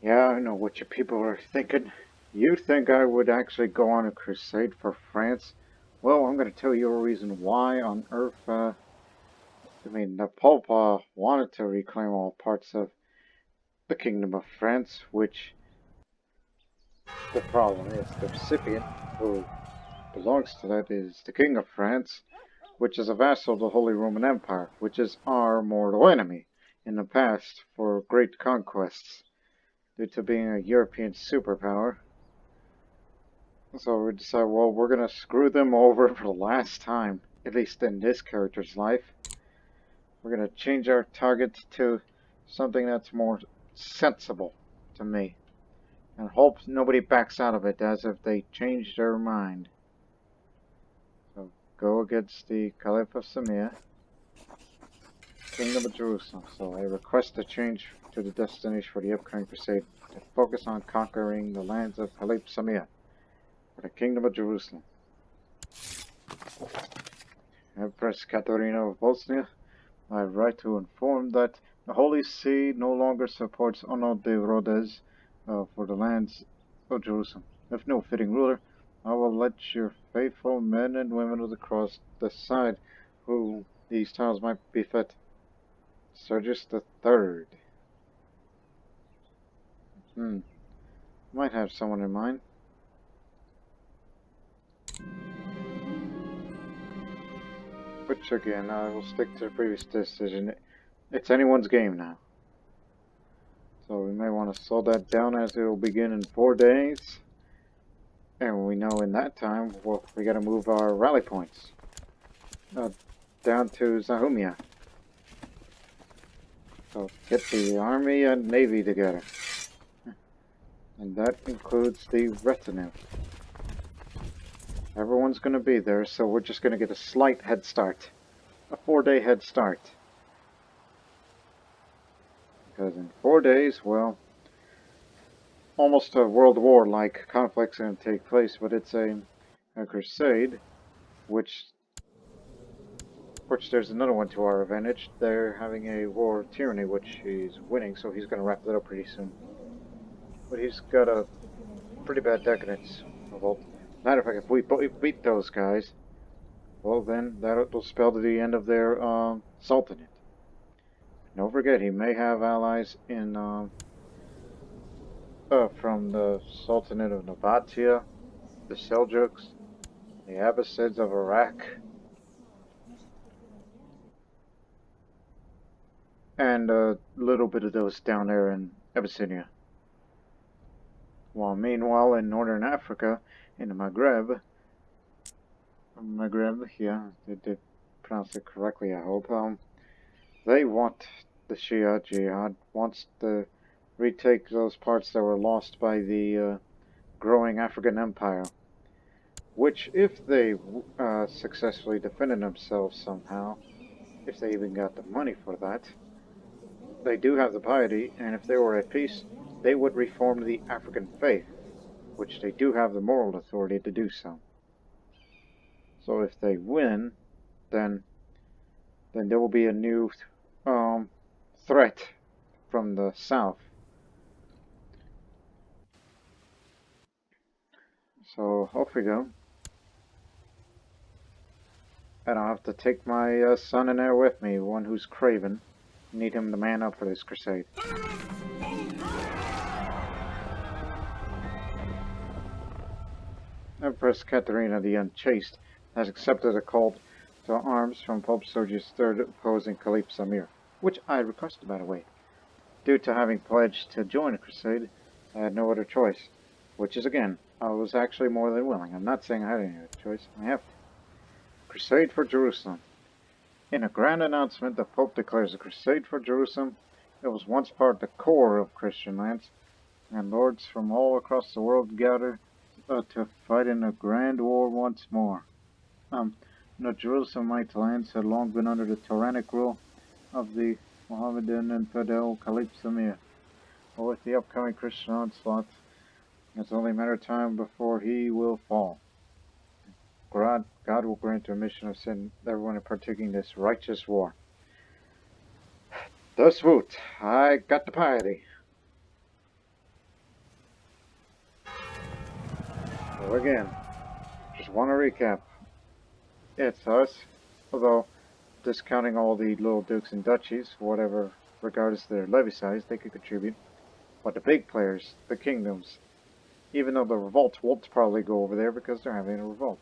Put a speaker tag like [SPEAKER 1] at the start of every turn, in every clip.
[SPEAKER 1] Yeah, I know what you people are thinking. You think I would actually go on a crusade for France? Well, I'm going to tell you a reason why on earth, the Pope wanted to reclaim all parts of the Kingdom of France, which the problem is the recipient who belongs to that is the King of France, which is a vassal of the Holy Roman Empire, which is our mortal enemy in the past for great conquests due to being a European superpower. So we decided, well, we're gonna screw them over for the last time, at least in this character's life. We're gonna change our target to something that's more sensible to me, and hope nobody backs out of it as if they changed their mind. So go against the Caliph of Samir, Kingdom of Jerusalem. So I request a change to the destination for the upcoming crusade to focus on conquering the lands of Caliph Samir for the Kingdom of Jerusalem. Empress Katarina of Bosnia, I write to inform that the Holy See no longer supports Ono de Rodez for the lands of Jerusalem. If no fitting ruler, I will let your faithful men and women of the cross decide who these titles might befit. Sergius the Third. Might have someone in mind. Which again, I will stick to the previous decision. It's anyone's game now. So we may want to slow that down as it will begin in 4 days. And we know in that time, well, we got to move our rally points down to Zahumia. So get the army and navy together. And that includes the retinue. Everyone's going to be there, so we're just going to get a slight head start. A 4-day head start. Because in 4 days, well, almost a world war-like conflict's going to take place, but it's a crusade, which there's another one to our advantage. They're having a war of tyranny, which he's winning, so he's going to wrap that up pretty soon. But he's got a pretty bad decadence. Well, matter of fact, if we beat those guys, well then that'll spell the end of their sultanate. Don't forget, he may have allies in from the Sultanate of Nabatea, the Seljuks, the Abbasids of Iraq, and a little bit of those down there in Abyssinia. While meanwhile in northern Africa, in the Maghreb, yeah, they did pronounce it correctly, I hope, they want, the Shia Jihad wants to retake those parts that were lost by the growing African empire, which if they successfully defended themselves somehow, if they even got the money for that, they do have the piety, and if they were at peace, they would reform the African faith, which they do have the moral authority to do so. So if they win, then there will be a new threat from the south. So off we go. And I'll have to take my son in there with me, one who's craven. Need him to man up for this crusade. Empress Katarina the Unchaste has accepted a call to arms from Pope Sergius III opposing Caliph Samir, which I requested, by the way. Due to having pledged to join a crusade, I had no other choice, which is, again, I was actually more than willing. I'm not saying I had any other choice. I have to. Crusade for Jerusalem. In a grand announcement, the Pope declares a crusade for Jerusalem. It was once part of the core of Christian lands, and lords from all across the world gathered to fight in a grand war once more. The Jerusalemite lands had long been under the tyrannic rule of the Mohammedan infidel Caliph Samir. But with the upcoming Christian onslaught, it's only a matter of time before he will fall. God will grant remission of sin everyone partaking in this righteous war. Thus woot, I got the piety. So again, just want to recap. It's us, although discounting all the little dukes and duchies, whatever, regardless of their levy size, they could contribute. But the big players, the kingdoms, even though the revolt won't probably go over there because they're having a revolt.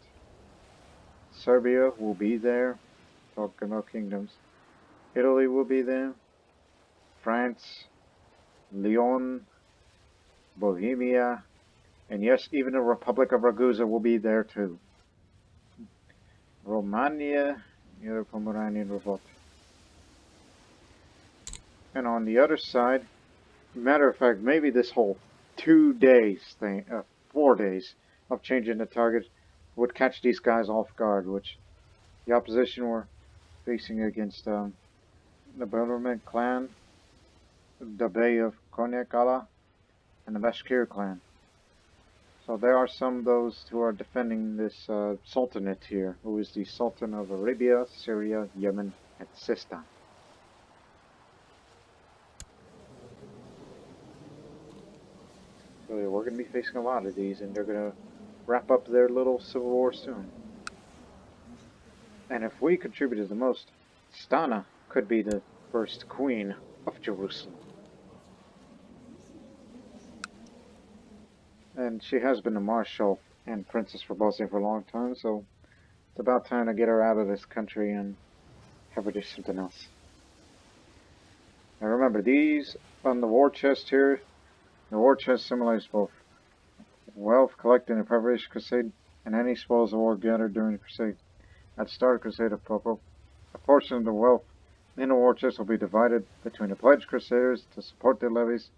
[SPEAKER 1] Serbia will be there, talking about kingdoms. Italy will be there. France, Lyon, Bohemia, and yes, even the Republic of Ragusa will be there too. Romania, the other Pomeranian revolt. And on the other side, matter of fact, maybe this whole 2 days thing, 4 days of changing the target would catch these guys off guard, which the opposition were facing against the Bellarmine clan, the Bay of Konyakala, and the Bashkir clan. So there are some of those who are defending this sultanate here, who is the Sultan of Arabia, Syria, Yemen, and Sistan. So we're going to be facing a lot of these, and they're going to wrap up their little civil war soon. And if we contributed the most, Stana could be the first queen of Jerusalem. And she has been a Marshal and princess for Bosnia for a long time, so it's about time to get her out of this country and have her do something else. Now remember, these on the war chest here, the war chest symbolizes both wealth collected in the preparation crusade and any spoils of war gathered during the crusade. At the start of Crusade of Popo, a portion of the wealth in the war chest will be divided between the pledged crusaders to support their levies.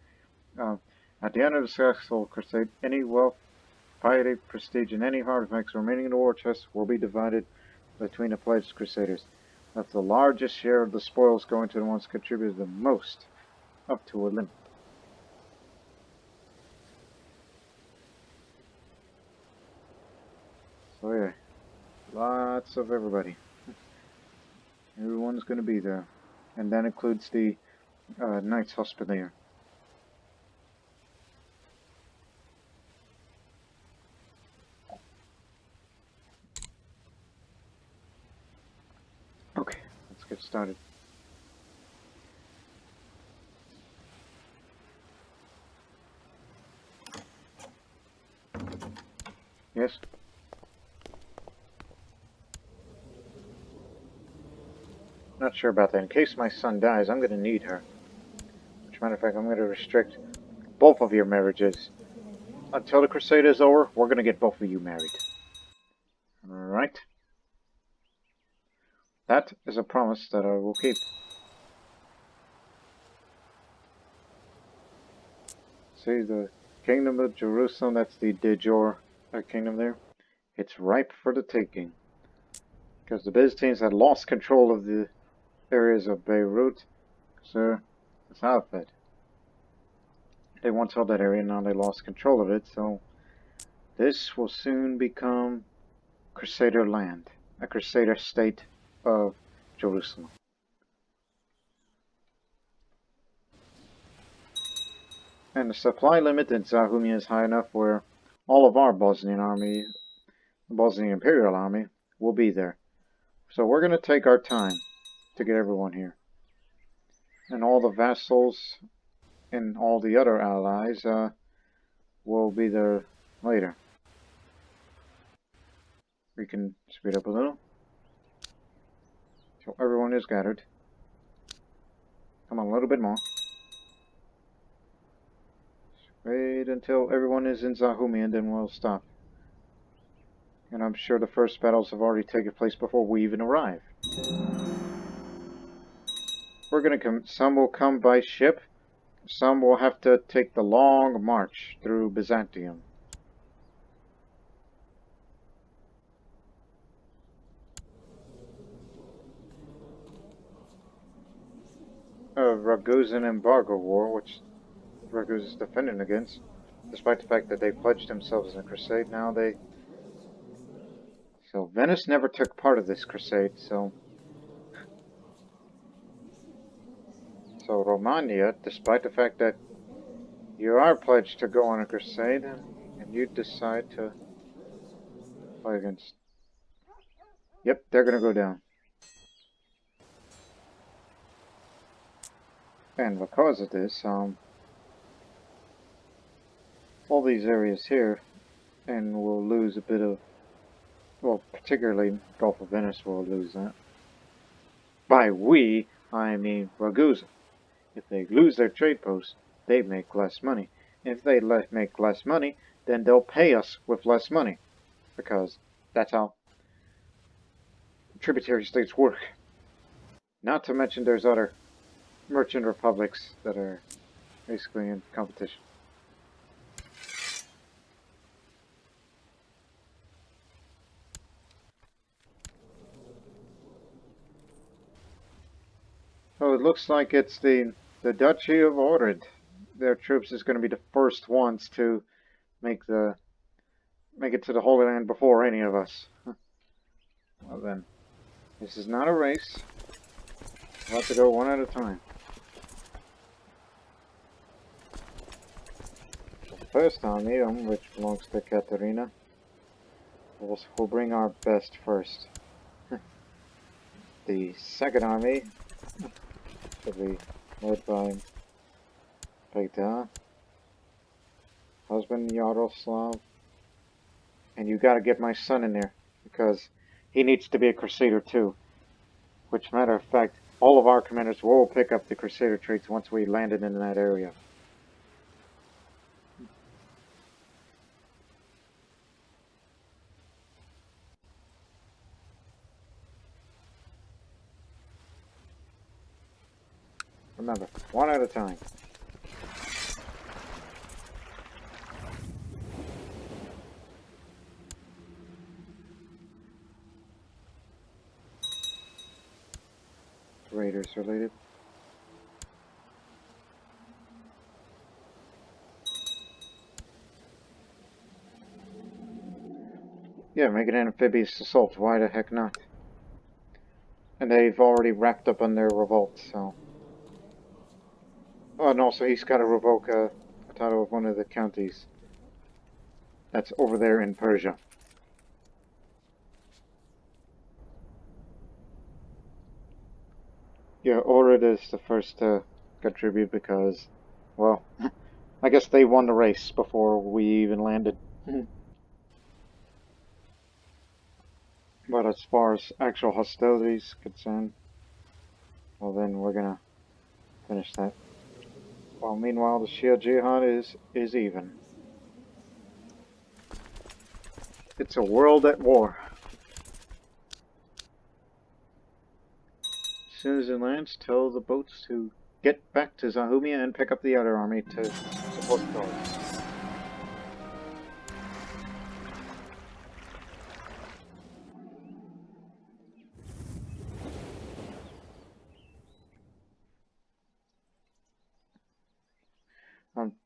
[SPEAKER 1] At the end of the successful crusade, any wealth, piety, prestige, and any artifacts remaining in the war chest will be divided between the pledged crusaders. That's the largest share of the spoils going to the ones contributed the most, up to a limit. So yeah, lots of everybody. Everyone's going to be there. And that includes the Knights Hospitalier. Okay, let's get started. Yes? Not sure about that. In case my son dies, I'm going to need her. As a matter of fact, I'm going to restrict both of your marriages. Until the Crusade is over, we're going to get both of you married. Alright? That is a promise that I will keep. See, the Kingdom of Jerusalem, that's the de jure kingdom there. It's ripe for the taking. Because the Byzantines had lost control of the areas of Beirut, so the south of it. They once held that area, now they lost control of it, so this will soon become Crusader land, a Crusader state of Jerusalem. And the supply limit in Zahumia is high enough where all of our Bosnian army, the Bosnian Imperial Army, will be there. So we're going to take our time to get everyone here. And all the vassals and all the other allies will be there later. We can speed up a little. So everyone is gathered. Come on, a little bit more. Wait until everyone is in Zahumi and then we'll stop. And I'm sure the first battles have already taken place before we even arrive. We're gonna come. Some will come by ship. Some will have to take the long march through Byzantium. Ragusan embargo war, which Ragusa is defending against, despite the fact that they pledged themselves in a crusade. Now they... So Venice never took part of this crusade, so Romania, despite the fact that you are pledged to go on a crusade, and you decide to Fight against... Yep, they're gonna go down. And because of this, all these areas here, and we'll lose a bit of... Well, particularly Gulf of Venice will lose that. By we, I mean Ragusa. If they lose their trade post, they make less money. If they make less money, then they'll pay us with less money. Because that's how tributary states work. Not to mention there's other merchant republics that are basically in competition. So it looks like it's the Duchy of Ohrid. Their troops is going to be the first ones to make it to the Holy Land before any of us. Well then, this is not a race. We'll have to go one at a time. The first army, which belongs to Katarina, we'll bring our best first. The second army will be led by Peter, husband Yaroslav, and you gotta get my son in there, because he needs to be a Crusader too. Which, matter of fact, all of our commanders will pick up the Crusader traits once we landed in that area. Remember, one at a time. Raiders related. Yeah, make an amphibious assault. Why the heck not? And they've already wrapped up on their revolt, so... Oh, and also he's got to revoke a title of one of the counties. That's over there in Persia. Yeah, Ohrid is the first to contribute because, well, I guess they won the race before we even landed. But as far as actual hostilities concerned, well then we're gonna finish that. While meanwhile the Shia Jihad is even. It's a world at war. As soon as it lands, tell the boats to get back to Zahumia and pick up the other army to support the guards.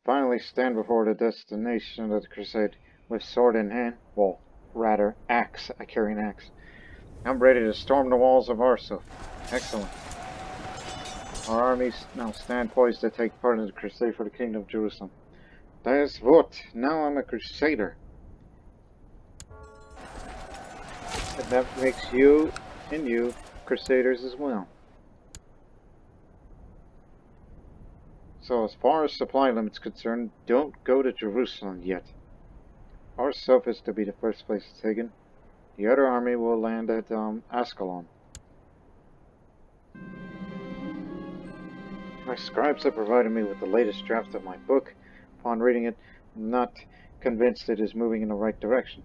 [SPEAKER 1] Finally stand before the destination of the Crusade with sword in hand. Well, rather, axe. I carry an axe. I'm ready to storm the walls of Arso. Excellent. Our armies now stand poised to take part in the crusade for the Kingdom of Jerusalem. That's what. Now I'm a Crusader. And that makes you and you Crusaders as well. So as far as supply limits concerned, don't go to Jerusalem yet. Our self is to be the first place taken. The other army will land at Ascalon. My scribes have provided me with the latest draft of my book. Upon reading it, I'm not convinced it is moving in the right direction.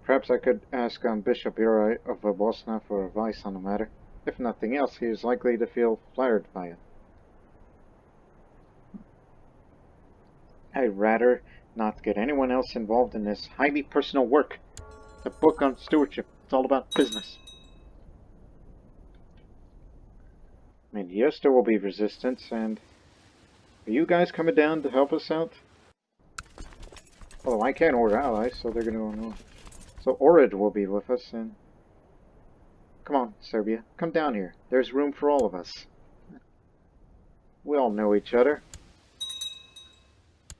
[SPEAKER 1] Perhaps I could ask Bishop Uri of Bosnia for advice on the matter. If nothing else, he is likely to feel flattered by it. I'd rather not get anyone else involved in this highly personal work. The book on stewardship. It's all about business. I mean, yes, there will be resistance, and are you guys coming down to help us out? Although I can't order allies, so they're going to go on. So Ohrid will be with us, and come on, Serbia, come down here. There's room for all of us. We all know each other.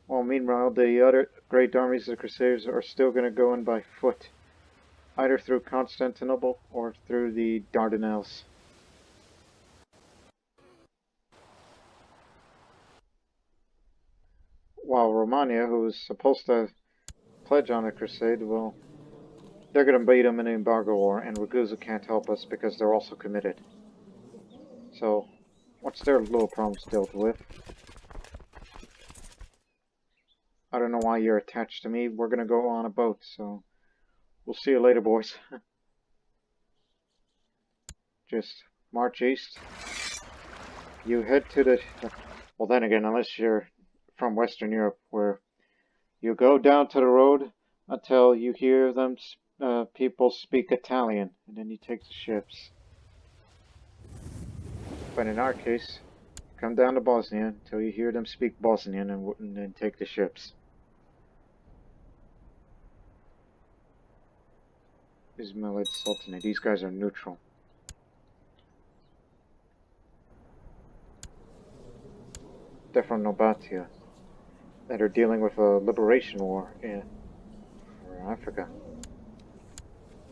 [SPEAKER 1] Well, meanwhile, the other great armies of the Crusaders are still going to go in by foot. either through Constantinople or through the Dardanelles. While Romania, who was supposed to pledge on a crusade, well, they're going to beat them in an embargo war, and Ragusa can't help us because they're also committed. So, once their little problems dealt with, I don't know why you're attached to me. We're going to go on a boat, so we'll see you later, boys. Just march east. You head to the... Well, then again, unless you're from Western Europe, where you go down to the road until you hear them people speak Italian, and then you take the ships. But in our case, come down to Bosnia until you hear them speak Bosnian, and then take the ships. Ismailid Sultanate. These guys are neutral. They're from Nobatia, that are dealing with a liberation war for Africa.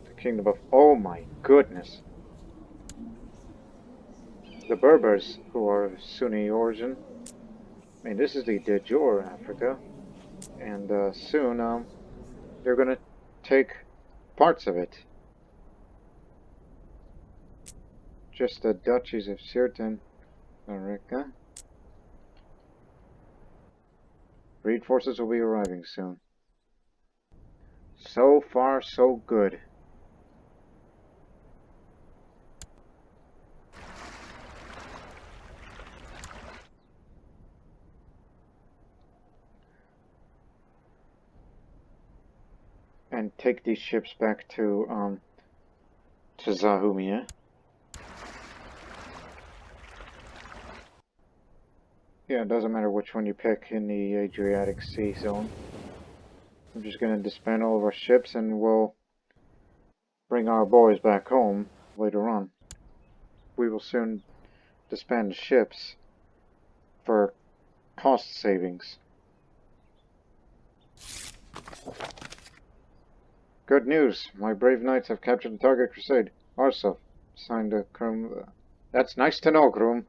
[SPEAKER 1] The Kingdom of... Oh my goodness! The Berbers, who are of Sunni origin. I mean, this is the de jure Africa. And soon, they're going to take parts of it. Just the duchies of Sirte and Arica. Raid forces will be arriving soon. So far, so good. And take these ships back to Zahumia. Yeah, it doesn't matter which one you pick in the Adriatic Sea zone. I'm just going to disband all of our ships and we'll bring our boys back home later on. We will soon disband the ships for cost savings. Good news! My brave knights have captured the target Crusade. Arsov, signed a Krum. That's nice to know, Groom.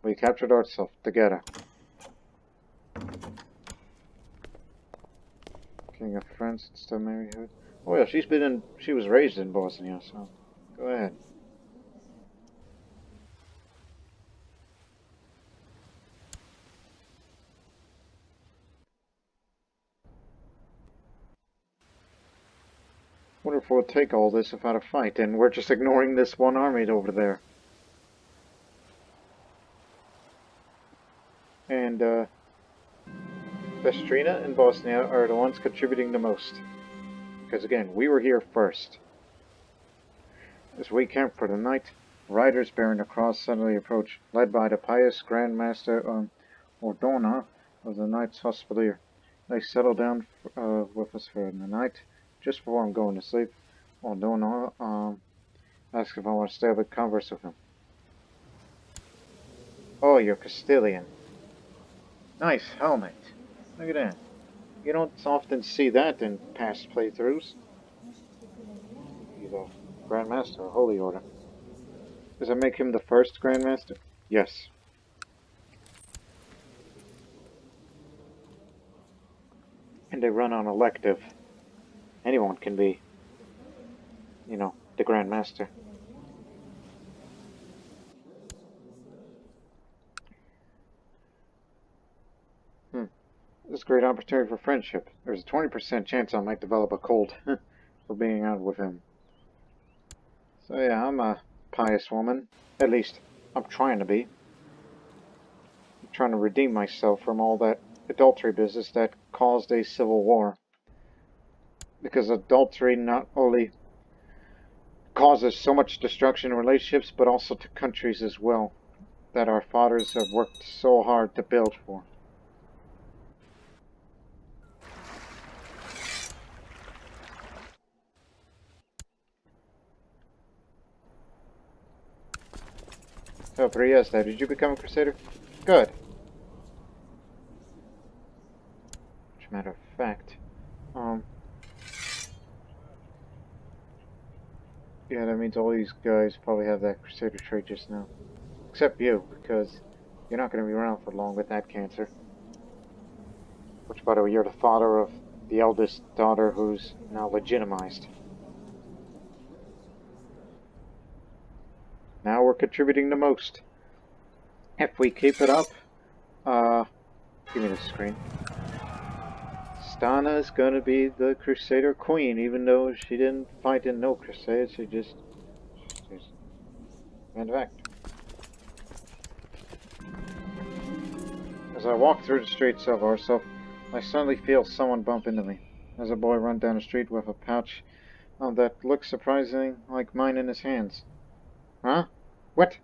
[SPEAKER 1] We captured Arsov together. King of France, still Mary Hood. Oh yeah, she was raised in Bosnia, so go ahead. Wonder if we'll take all this without a fight, and we're just ignoring this one army over there. And Vestrina and Bosnia are the ones contributing the most. Because again, we were here first. As we camp for the night, riders bearing the cross suddenly approach, led by the pious Grand Master Ordona of the Knights Hospitalier. They settle down with us for the night. Just before I'm going to sleep, Ordona asks if I want to stay up and converse with him. Oh, you're Castilian. Nice helmet. Look at that. You don't often see that in past playthroughs. He's a Grand Master, a Holy Order. Does that make him the first Grand Master? Yes. And they run on elective. Anyone can be, you know, the Grand Master. This is a great opportunity for friendship. There's a 20% chance I might develop a cold for being out with him. So yeah, I'm a pious woman. At least, I'm trying to be. I'm trying to redeem myself from all that adultery business that caused a civil war. Because adultery not only causes so much destruction in relationships, but also to countries as well, that our fathers have worked so hard to build for. So, Priesta, did you become a Crusader? Good. As a matter of fact, Yeah, that means all these guys probably have that Crusader trait just now. Except you, because you're not going to be around for long with that cancer. Which, by the way, you're the father of the eldest daughter who's now legitimized. Now we're contributing the most. If we keep it up, give me the screen. Stana is going to be the Crusader Queen, even though she didn't fight in no Crusade, she just ran back. As I walk through the streets of Warsaw, I suddenly feel someone bump into me. There's a boy run down the street with a pouch that looks surprisingly like mine in his hands. Huh? What?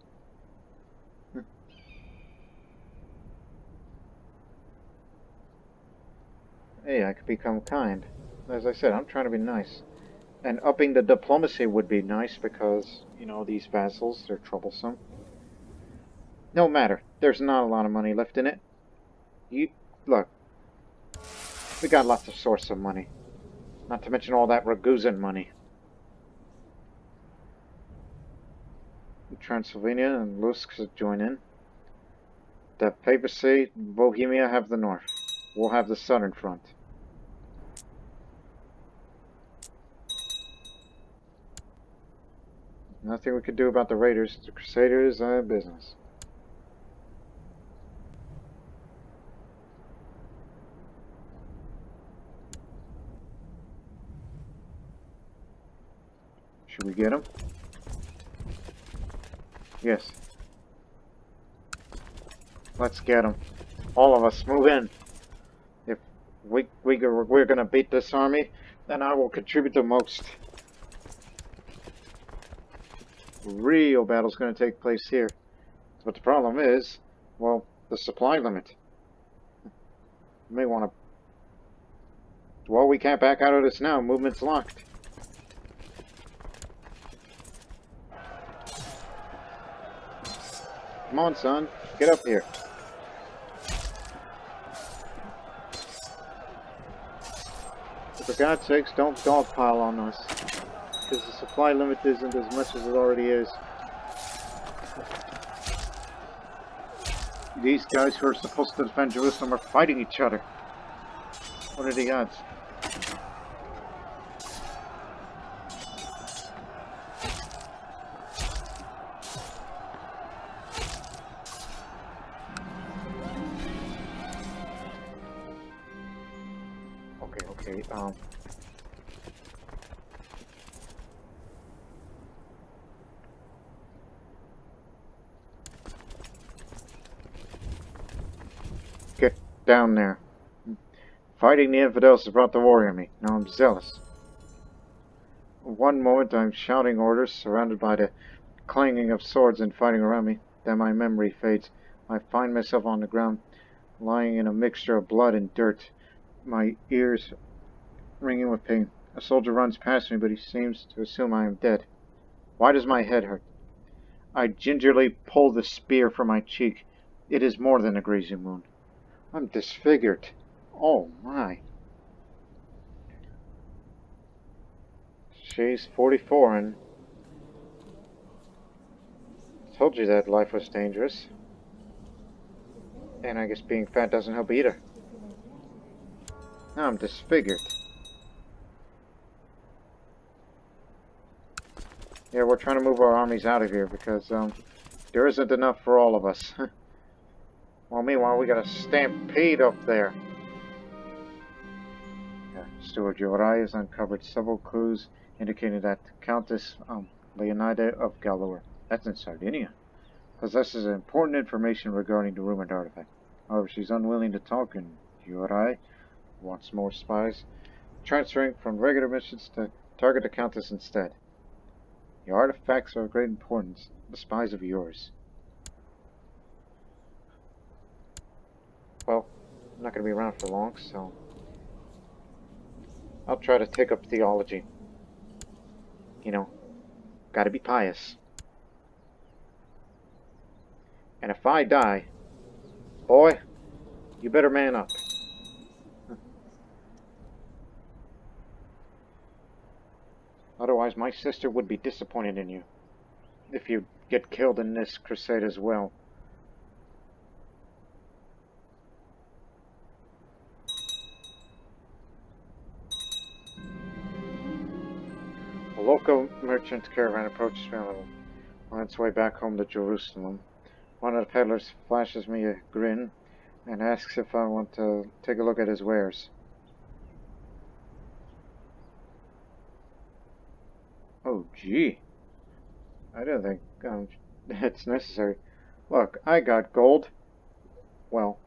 [SPEAKER 1] Hey, I could become kind. As I said, I'm trying to be nice. And upping the diplomacy would be nice because, you know, these vassals, they're troublesome. No matter. There's not a lot of money left in it. Look, we got lots of source of money. Not to mention all that Raguzin money. Transylvania and Lusk join in. The papacy, Bohemia have the north. We'll have the southern front. Nothing we could do about the raiders. The Crusaders are business. Should we get them? Yes. Let's get them. All of us, move in. If we're gonna beat this army, then I will contribute the most. Real battle's gonna take place here. But the problem is, well, the supply limit. You may want to... Well, we can't back out of this now. Movement's locked. Come on, son. Get up here. For God's sakes, don't dogpile on us. Because the supply limit isn't as much as it already is. These guys who are supposed to defend Jerusalem are fighting each other. What are the odds? Okay, Get down there. Fighting the infidels has brought the warrior in me. Now I'm zealous. One moment I'm shouting orders, surrounded by the clanging of swords and fighting around me. Then my memory fades. I find myself on the ground, lying in a mixture of blood and dirt, my ears ringing with pain. A soldier runs past me, but he seems to assume I am dead. Why does my head hurt? I gingerly pull the spear from my cheek. It is more than a grazing wound. I'm disfigured. Oh my. She's 44 and... Told you that life was dangerous. And I guess being fat doesn't help either. Now I'm disfigured. Yeah, we're trying to move our armies out of here because there isn't enough for all of us. Well, meanwhile, we got a stampede up there. Yeah, Steward Jorai has uncovered several clues indicating that Countess Leonida of Galloway, that's in Sardinia, possesses important information regarding the rumored artifact. However, she's unwilling to talk, and Jorai wants more spies, transferring from regular missions to target the Countess instead. The artifacts are of great importance. The spies of yours. Well, I'm not going to be around for long, so I'll try to take up theology. You know, gotta be pious. And if I die, boy, you better man up. Otherwise, because my sister would be disappointed in you if you get killed in this crusade as well. A local merchant caravan approaches me on its way back home to Jerusalem. One of the peddlers flashes me a grin and asks if I want to take a look at his wares. Oh, gee. I don't think it's necessary. Look, I got gold. Well,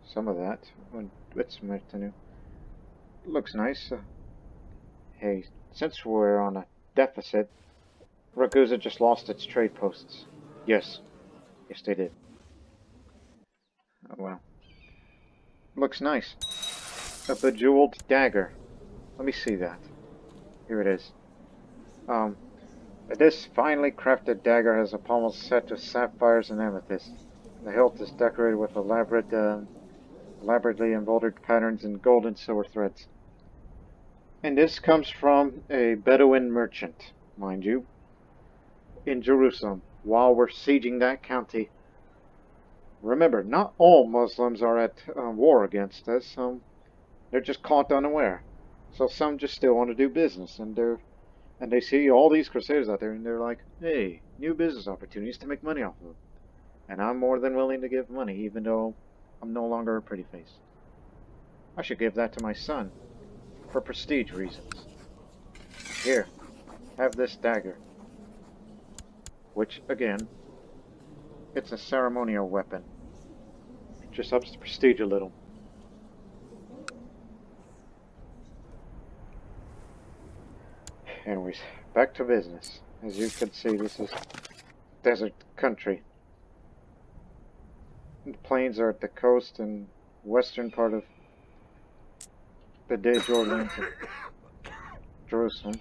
[SPEAKER 1] some of that. It's new. Looks nice. Hey, since we're on a deficit, Ragusa just lost its trade posts. Yes. Yes, they did. Oh, well. Looks nice. A bejeweled dagger. Let me see that. Here it is. This finely crafted dagger has a pommel set with sapphires and amethyst. The hilt is decorated with elaborately embroidered patterns in gold and silver threads. And this comes from a Bedouin merchant, mind you, in Jerusalem, while we're sieging that county. Remember, not all Muslims are at war against us. They're just caught unaware. So some just still want to do business, and they see all these Crusaders out there, and they're like, hey, new business opportunities to make money off of them. And I'm more than willing to give money, even though I'm no longer a pretty face. I should give that to my son, for prestige reasons. Here, have this dagger. Which, again, it's a ceremonial weapon. It just ups the prestige a little. Anyways, back to business. As you can see, this is desert country. The plains are at the coast and western part of the day Jordan to Jerusalem.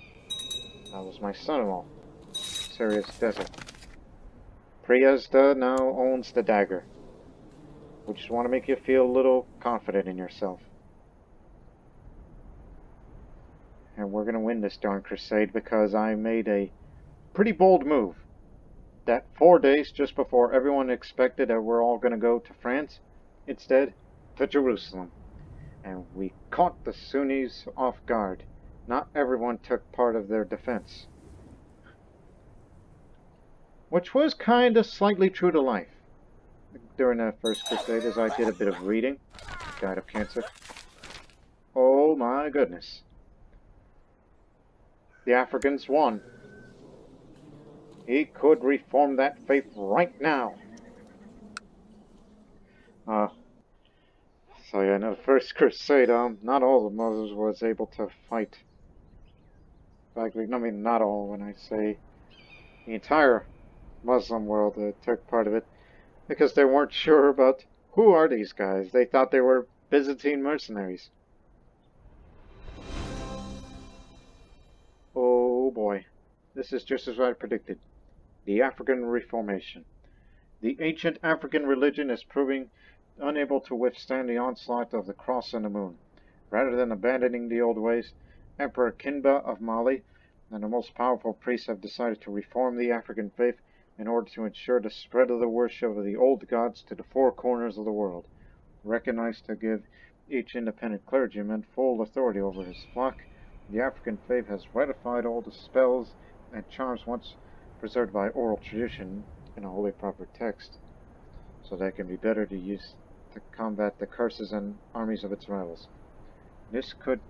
[SPEAKER 1] That was my son-in-law. Serious desert. Priazda now owns the dagger. We just want to make you feel a little confident in yourself. And we're going to win this darn crusade because I made a pretty bold move. That 4 days just before everyone expected that we're all going to go to France, instead to Jerusalem. And we caught the Sunnis off guard. Not everyone took part of their defense. Which was kind of slightly true to life. During that first crusade, as I did a bit of reading, died of cancer. Oh my goodness. The Africans won. He could reform that faith right now. So yeah, in the first crusade, not all the Muslims was able to fight. In fact, I mean, not all, when I say the entire Muslim world took part of it, because they weren't sure about who are these guys. They thought they were Byzantine mercenaries. Oh boy, this is just as I predicted. The African Reformation. The ancient African religion is proving unable to withstand the onslaught of the cross and the moon. Rather than abandoning the old ways, Emperor Kinba of Mali and the most powerful priests have decided to reform the African faith in order to ensure the spread of the worship of the old gods to the four corners of the world. Recognized to give each independent clergyman full authority over his flock, the African faith has ratified all the spells and charms once preserved by oral tradition in a holy proper text, so that it can be better to use to combat the curses and armies of its rivals. This could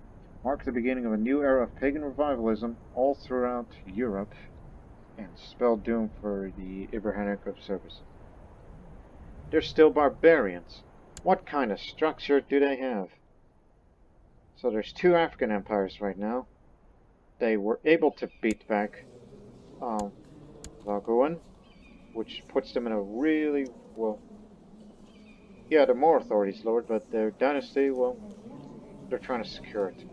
[SPEAKER 1] mark the beginning of a new era of pagan revivalism all throughout Europe, and spell doom for the Abrahamic observers. They're still barbarians. What kind of structure do they have? So there's two African empires right now. They were able to beat back Lagoon, which puts them in a really, well, yeah, they're more authorities, Lord, but their dynasty, well, they're trying to secure it.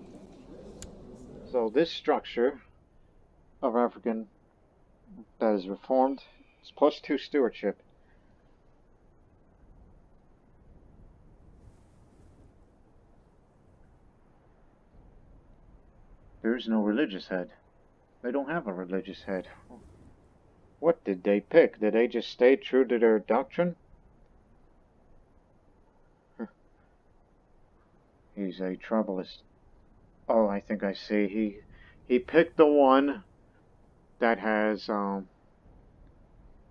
[SPEAKER 1] So this structure of African that is reformed is +2 stewardship. There is no religious head. They don't have a religious head. What did they pick? Did they just stay true to their doctrine? He's a troublist. Oh, I think I see. He picked the one that has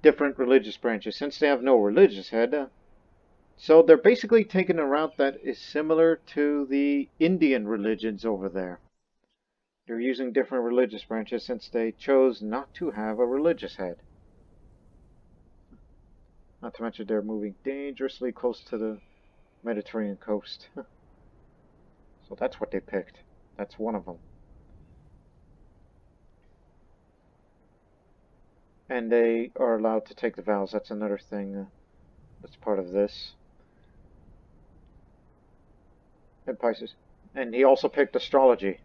[SPEAKER 1] different religious branches. Since they have no religious head, so they're basically taking a route that is similar to the Indian religions over there. They're using different religious branches since they chose not to have a religious head. Not to mention they're moving dangerously close to the Mediterranean coast. So that's what they picked. That's one of them. And they are allowed to take the vows. That's another thing that's part of this. And Pisces. And he also picked astrology.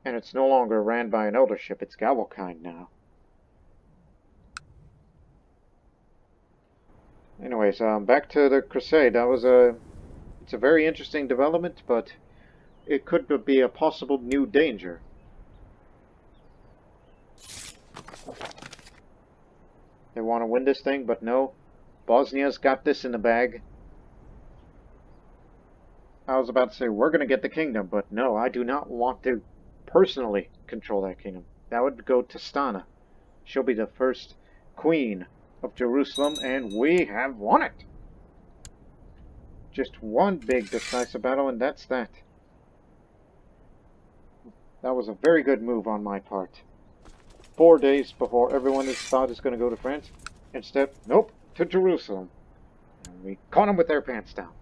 [SPEAKER 1] And it's no longer ran by an eldership. It's Gavelkind now. Anyways, back to the Crusade. It's a very interesting development, but it could be a possible new danger. They want to win this thing, but no. Bosnia's got this in the bag. I was about to say, we're going to get the kingdom, but no, I do not want to personally control that kingdom. That would go to Stana. She'll be the first queen of Jerusalem, and we have won it! Just one big decisive battle, and that's that. That was a very good move on my part. 4 days before everyone thought is going to go to France. Instead, nope, to Jerusalem. And we caught them with their pants down.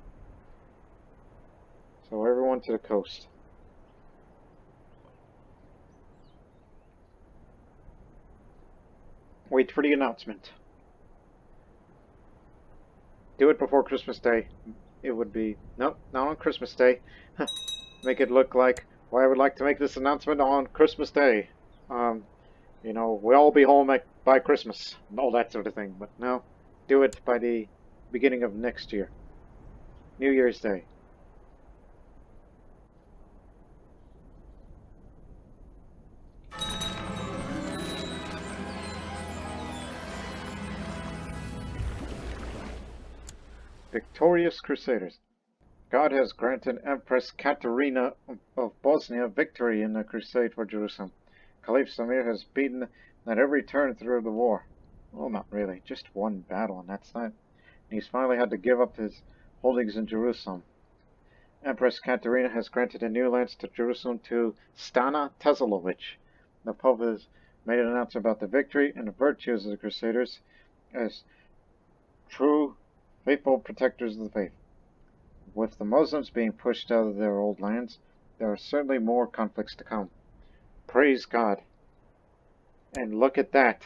[SPEAKER 1] So everyone to the coast. Wait for the announcement. Do it before Christmas Day. It would be... Nope, not on Christmas Day. Make it look like... Well, I would like to make this announcement on Christmas Day. You know, we'll all be home by Christmas. And all that sort of thing. But no, do it by the beginning of next year. New Year's Day. Victorious Crusaders. God has granted Empress Katarina of Bosnia victory in the Crusade for Jerusalem. Caliph Samir has beaten at every turn through the war. Well, not really. Just one battle, and that's that. And he's finally had to give up his holdings in Jerusalem. Empress Katarina has granted a new lance to Jerusalem to Stana Tezalovic. The Pope has made an announcement about the victory and the virtues of the Crusaders as true faithful protectors of the faith. With the Muslims being pushed out of their old lands, there are certainly more conflicts to come. Praise God. And look at that.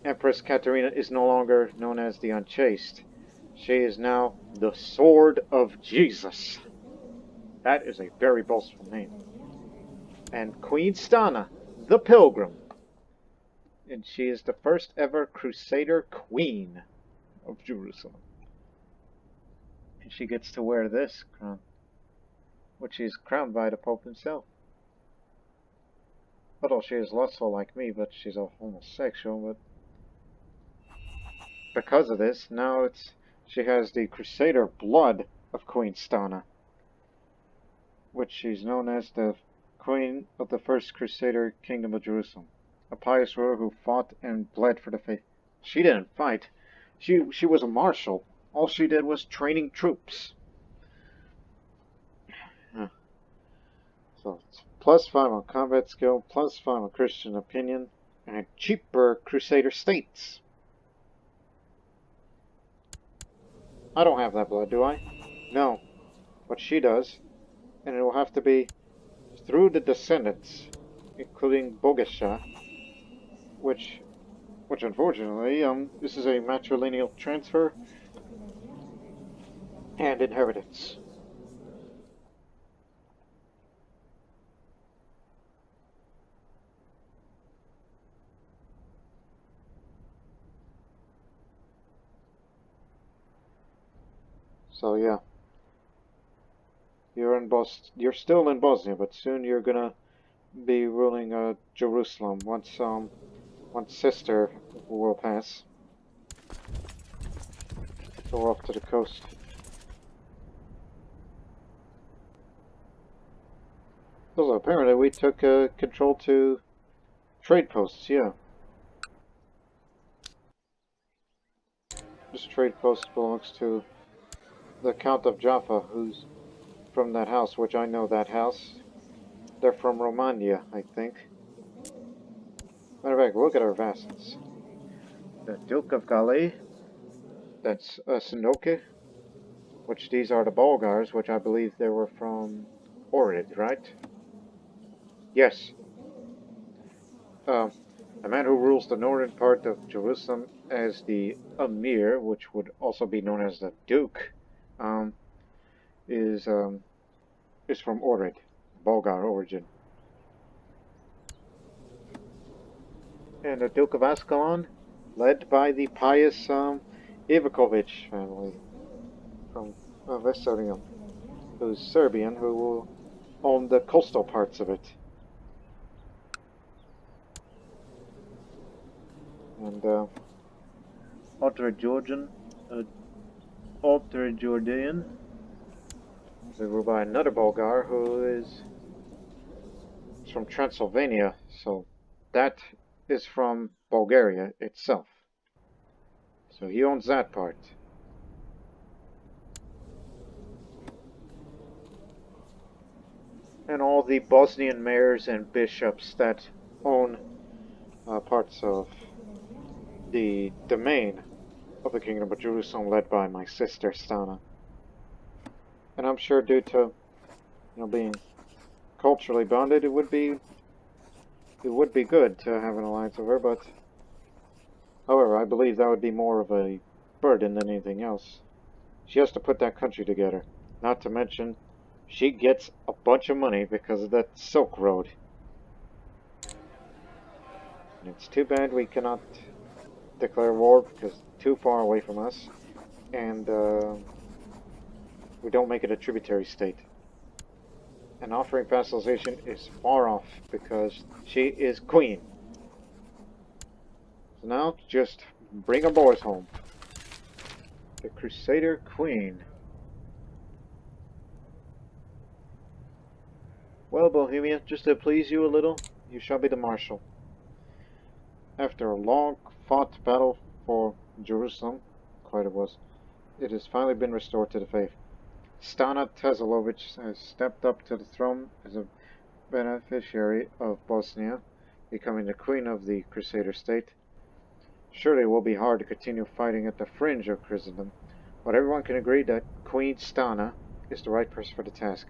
[SPEAKER 1] Empress Katarina is no longer known as the Unchaste. She is now the Sword of Jesus. That is a very boastful name. And Queen Stana, the Pilgrim. And she is the first ever Crusader Queen of Jerusalem. And she gets to wear this crown, which is crowned by the Pope himself. Although she is lustful like me, but she's a homosexual, but because of this, now she has the Crusader blood of Queen Stana, which she's known as the Queen of the First Crusader Kingdom of Jerusalem, a pious ruler who fought and bled for the faith. She didn't fight. She was a marshal. All she did was training troops. So it's +5 on combat skill, +5 on Christian opinion, and cheaper Crusader states. I don't have that blood, do I? No. But she does. And it will have to be through the descendants, including Bogesha, which unfortunately, this is a matrilineal transfer and inheritance. So yeah, You're still in Bosnia, but soon you're gonna be ruling Jerusalem once sister will pass. So we're off to the coast. So apparently we took control to trade posts, yeah. This trade post belongs to the Count of Jaffa, who's from that house, which I know that house. They're from Romania, I think. Matter of fact, look at our vassals. The Duke of Galay, that's Sinoke, which these are the Bulgars, which I believe they were from Ohrid, right? Yes. The man who rules the northern part of Jerusalem as the Emir, which would also be known as the Duke, um, is from Ohrid, Bulgar origin. And the Duke of Ascalon, led by the pious Ivakovic family from Vestarium, who's Serbian, who will own the coastal parts of it. And Ultra-Georgian, Ultra-Jordan, they ruled by another Bulgar who is from Transylvania, so that is from Bulgaria itself. So he owns that part. And all the Bosnian mayors and bishops that own parts of the domain of the Kingdom of Jerusalem, led by my sister Stana. And I'm sure due to being culturally bonded, it would be good to have an alliance with her, but however, I believe that would be more of a burden than anything else. She has to put that country together. Not to mention, she gets a bunch of money because of that Silk Road. And it's too bad we cannot declare war because it's too far away from us, and we don't make it a tributary state. And offering vassalization is far off because she is queen. So now, just bring our boys home. The Crusader Queen. Well, Bohemia, just to please you a little, you shall be the Marshal. After a long fought battle for Jerusalem, quite it was, it has finally been restored to the faith. Stana Tezalovic has stepped up to the throne as a beneficiary of Bosnia, becoming the queen of the Crusader state. Surely it will be hard to continue fighting at the fringe of Christendom, but everyone can agree that Queen Stana is the right person for the task.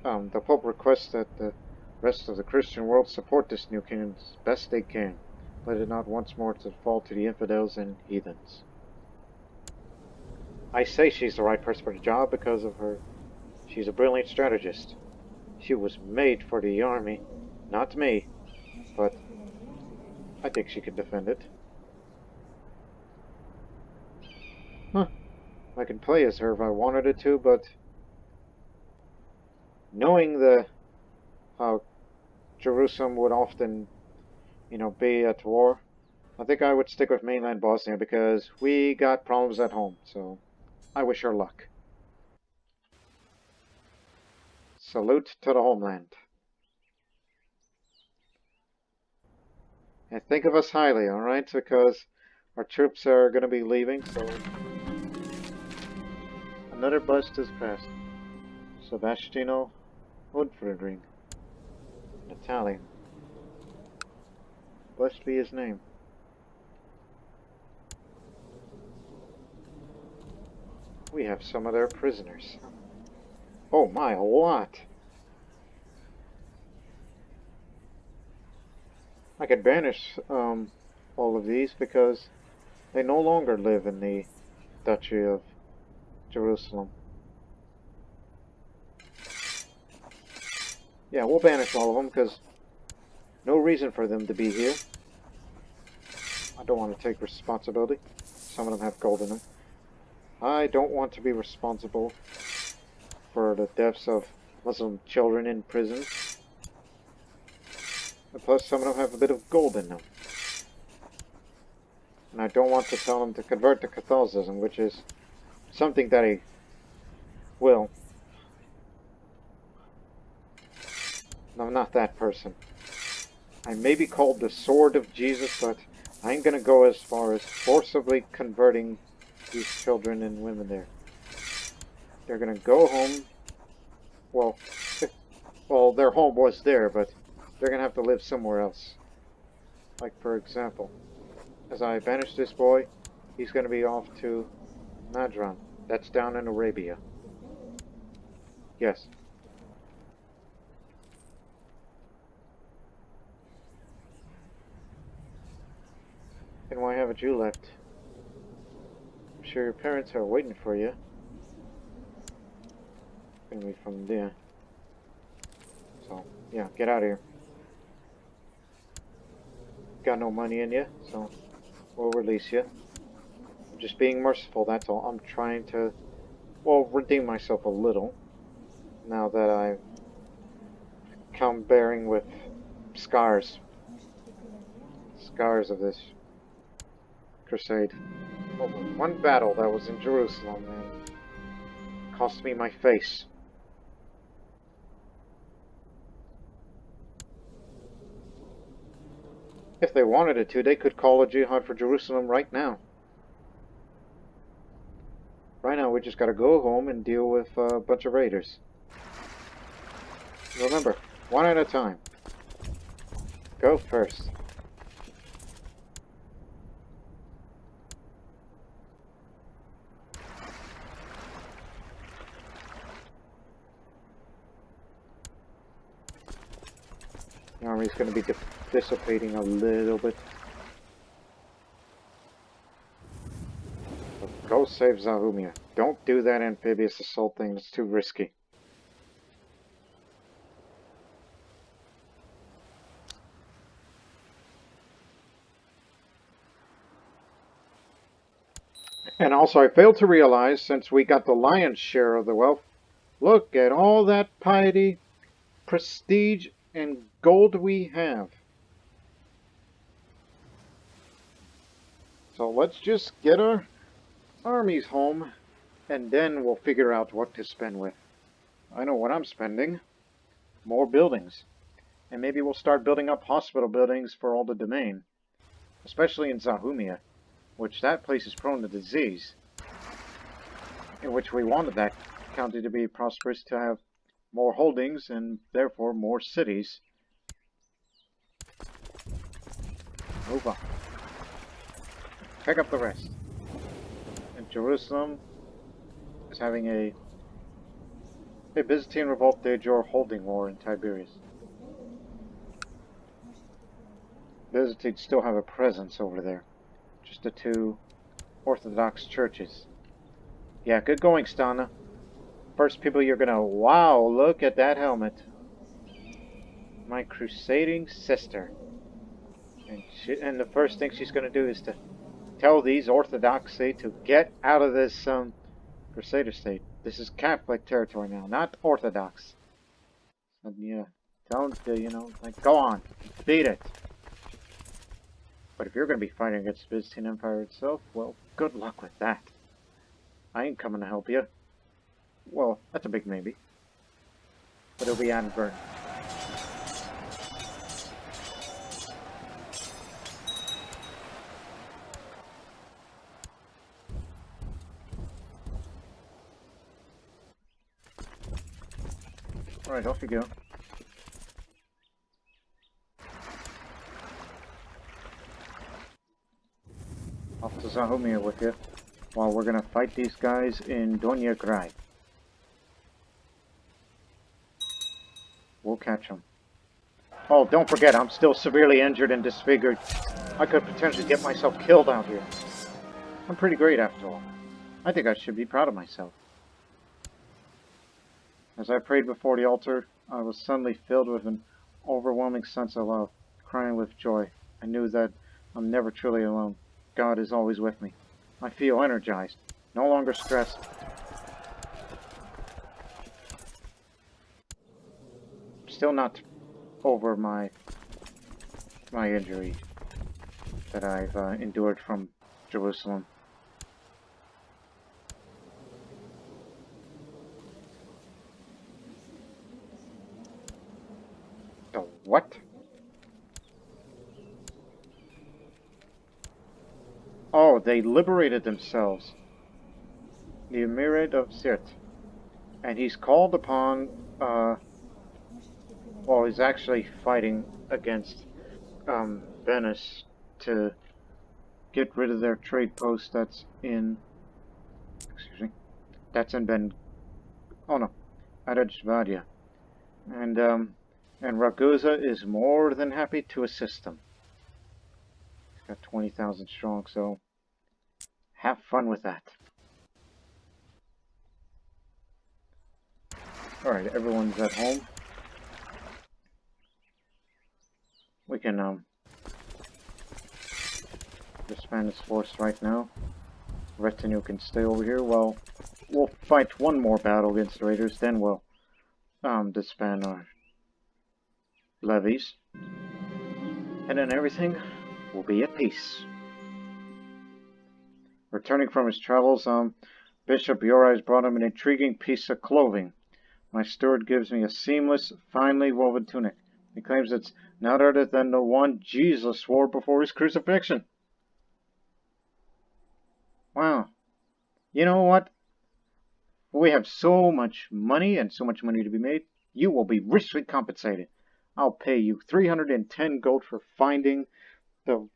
[SPEAKER 1] The Pope requests that the rest of the Christian world support this new kingdom as best they can. Let it not once more fall to the infidels and heathens. I say she's the right person for the job because of her. She's a brilliant strategist. She was made for the army, not me, but I think she could defend it. Huh. I could play as her if I wanted it to, but knowing how Jerusalem would often, be at war, I think I would stick with mainland Bosnia because we got problems at home, so I wish her luck. Salute to the homeland. And think of us highly, alright? Because our troops are going to be leaving, so another bust is passed. Sebastiano Woodfordring. An Italian. Blessed be his name. We have some of their prisoners. Oh my, a lot! I could banish all of these because they no longer live in the Duchy of Jerusalem. Yeah, we'll banish all of them because no reason for them to be here. I don't want to take responsibility. Some of them have gold in them. I don't want to be responsible for the deaths of Muslim children in prison. And plus, some of them have a bit of gold in them. And I don't want to tell them to convert to Catholicism, which is something that I will. No, I'm not that person. I may be called the Sword of Jesus, but I ain't gonna go as far as forcibly converting these children and women there. They're gonna go home. Well, their home was there, but they're gonna have to live somewhere else. Like, for example, as I banish this boy, he's gonna be off to Madran. That's down in Arabia. Yes. And why haven't you left? I'm sure your parents are waiting for you. Gonna be from there. So, yeah, get out of here. Got no money in you, so we'll release you. I'm just being merciful, that's all. I'm trying to, well, redeem myself a little. Now that I've come bearing with scars. Scars of this crusade. Well, one battle that was in Jerusalem and cost me my face. If they wanted it to, they could call a jihad for Jerusalem right now. Right now, we just gotta go home and deal with a bunch of raiders. Remember, one at a time. Go first. The army's gonna be dissipating a little bit. But go save Zahumia. Don't do that amphibious assault thing, it's too risky. And also, I failed to realize, since we got the lion's share of the wealth, look at all that piety, prestige, and gold we have. So let's just get our armies home, and then we'll figure out what to spend with. I know what I'm spending. More buildings. And maybe we'll start building up hospital buildings for all the domain. Especially in Zahumia, which that place is prone to disease. In which we wanted that county to be prosperous, to have more holdings and therefore more cities. Move on. Pick up the rest. And Jerusalem is having a Byzantine revolt de jure holding war in Tiberias. Byzantines still have a presence over there. Just the two Orthodox churches. Yeah, good going, Stana. First people you're gonna... Wow, look at that helmet. My crusading sister. And the first thing she's gonna do is to tell these Orthodoxy to get out of this Crusader state. This is Catholic territory now, not Orthodox. And yeah, don't, you know, like, go on, beat it. But if you're going to be fighting against the Byzantine Empire itself, well, good luck with that. I ain't coming to help you. Well, that's a big maybe. But it'll be on burn. Alright, off you go. Off to Zahumia with you, while we're gonna fight these guys in Donya Grad. We'll catch them. Oh, don't forget, I'm still severely injured and disfigured. I could potentially get myself killed out here. I'm pretty great after all. I think I should be proud of myself. As I prayed before the altar, I was suddenly filled with an overwhelming sense of love, crying with joy. I knew that I'm never truly alone. God is always with me. I feel energized, no longer stressed. still not over my injury that I've endured from Jerusalem. The what? Oh, they liberated themselves. The Emirate of Sirt. And he's called upon, well, he's actually fighting against Venice to get rid of their trade post that's in, oh no, Arajvadia. And Ragusa is more than happy to assist them. He's got 20,000 strong, so have fun with that. Alright, everyone's at home. We can disband this force right now. Retinue can stay over here while we'll fight one more battle against the raiders, then we'll disband our levies. And then everything will be at peace. Returning from his travels, Bishop Yorais brought him an intriguing piece of clothing. My steward gives me a seamless, finely woven tunic. He claims it's none other than the one Jesus wore before his crucifixion. Wow. You know what? We have so much money and so much money to be made. You will be richly compensated. I'll pay you 310 gold for finding the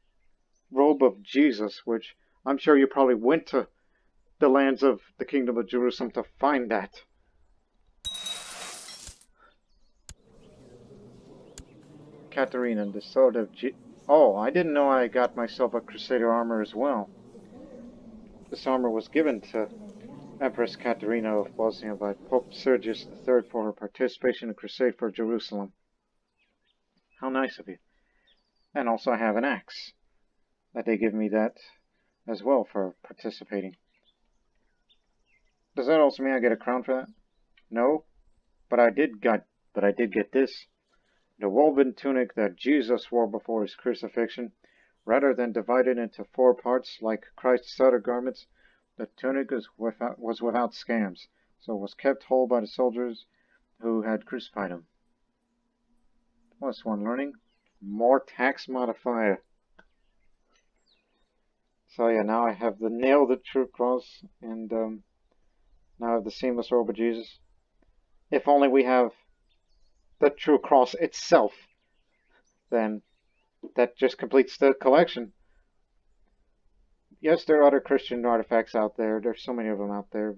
[SPEAKER 1] robe of Jesus, which I'm sure you probably went to the lands of the Kingdom of Jerusalem to find that. Katarina, the sword of Oh, I didn't know I got myself a Crusader armor as well. This armor was given to Empress Katarina of Bosnia by Pope Sergius III for her participation in Crusade for Jerusalem. How nice of you. And also I have an axe. That they give me that as well for participating. Does that also mean I get a crown for that? No. But I did get this. The woven tunic that Jesus wore before his crucifixion. Rather than divided into 4 parts like Christ's other garments, the tunic was without scams, so it was kept whole by the soldiers who had crucified him. What's one learning? More tax modifier. So yeah, now I have the nail of the true cross, and now I have the seamless robe of Jesus. If only we have the true cross itself, then that just completes the collection. Yes, there are other Christian artifacts out there. There's so many of them out there,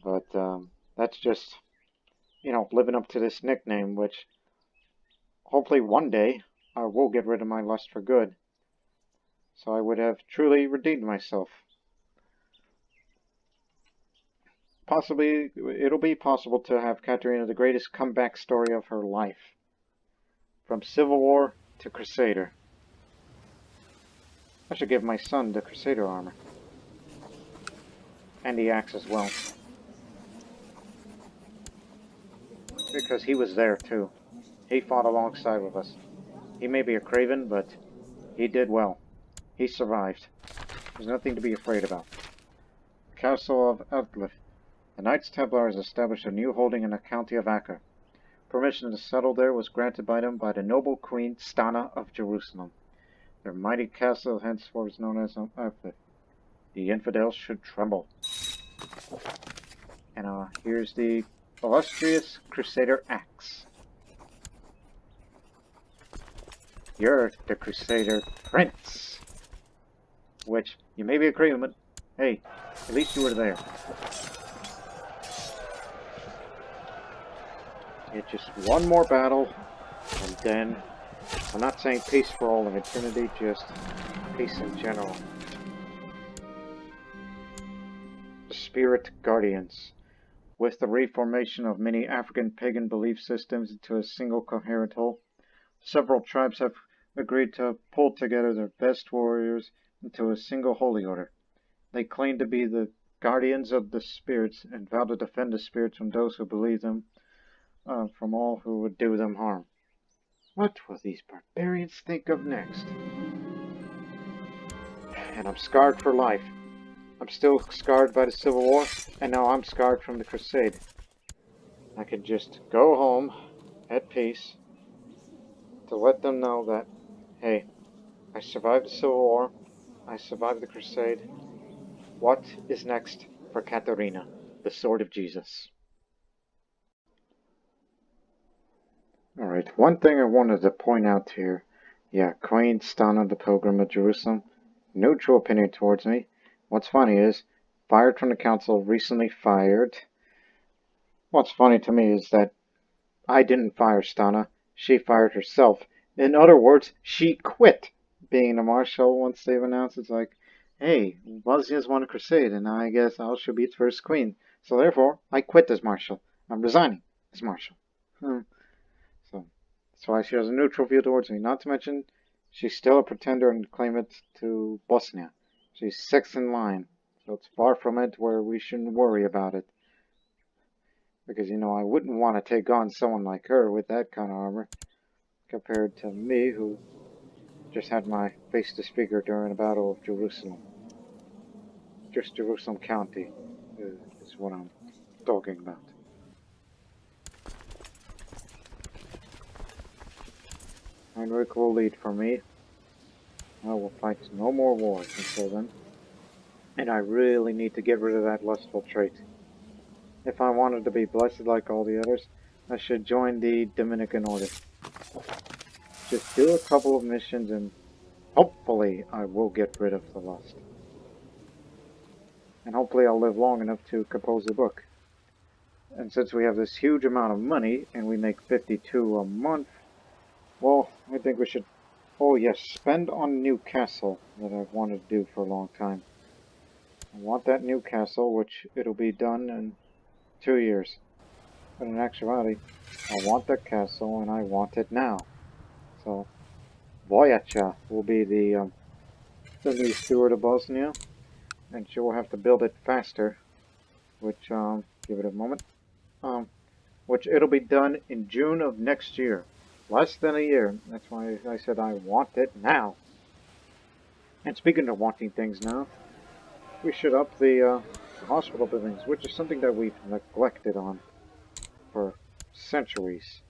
[SPEAKER 1] but that's just, you know, living up to this nickname, which hopefully one day I will get rid of my lust for good. So I would have truly redeemed myself. Possibly, it'll be possible to have Katarina the greatest comeback story of her life. From Civil War to Crusader. I should give my son the Crusader armor. And the axe as well. Because he was there too. He fought alongside with us. He may be a craven, but he did well. He survived. There's nothing to be afraid about. Castle of Outcliffe. The Knights Templars established a new holding in the county of Acre. Permission to settle there was granted by them by the noble queen Stana of Jerusalem. Their mighty castle henceforth is known as Outcliffe. The infidels should tremble. And here's the illustrious Crusader axe. You're the Crusader Prince. Which, you may be a craven, but hey, at least you were there. It's just one more battle, and then, I'm not saying peace for all of eternity, just peace in general. The Spirit Guardians. With the reformation of many African pagan belief systems into a single coherent whole, several tribes have agreed to pull together their best warriors into a single holy order. They claim to be the guardians of the spirits and vow to defend the spirits from those who believe them from all who would do them harm. What will these barbarians think of next? And I'm scarred for life. I'm still scarred by the Civil War, and now I'm scarred from the Crusade. I can just go home at peace to let them know that, hey, I survived the Civil War, I survived the Crusade. What is next for Katarina, the Sword of Jesus? Alright, one thing I wanted to point out here. Yeah, Queen Stana, the Pilgrim of Jerusalem. Neutral opinion towards me. What's funny is, fired from the council, recently fired. What's funny to me is that I didn't fire Stana. She fired herself. In other words, she quit being a Marshal once they've announced it's like, hey, Bosnia's won a crusade, and I guess I should be its first queen. So therefore, I quit as Marshal. I'm resigning as Marshal. So that's why she has a neutral view towards me. Not to mention, she's still a pretender and claimant to Bosnia. She's sixth in line, so it's far from it where we shouldn't worry about it. Because, you know, I wouldn't want to take on someone like her with that kind of armor, compared to me, who just had my face disfigured during the Battle of Jerusalem. Just Jerusalem County is what I'm talking about. Heinrich will lead for me. I will fight no more wars until then. And I really need to get rid of that lustful trait. If I wanted to be blessed like all the others, I should join the Dominican Order. Just do a couple of missions and hopefully I will get rid of the lust. And hopefully I'll live long enough to compose a book. And since we have this huge amount of money, and we make 52 a month, well, I think we should, oh yes, spend on a new castle that I've wanted to do for a long time. I want that new castle, which it'll be done in 2 years. But in actuality, I want that castle, and I want it now. So, Voyacha will be the new steward of Bosnia, and she will have to build it faster, which, give it a moment, which it'll be done in June of next year. Less than a year. That's why I said I want it now. And speaking of wanting things now, we should up the hospital buildings, which is something that we've neglected on for centuries.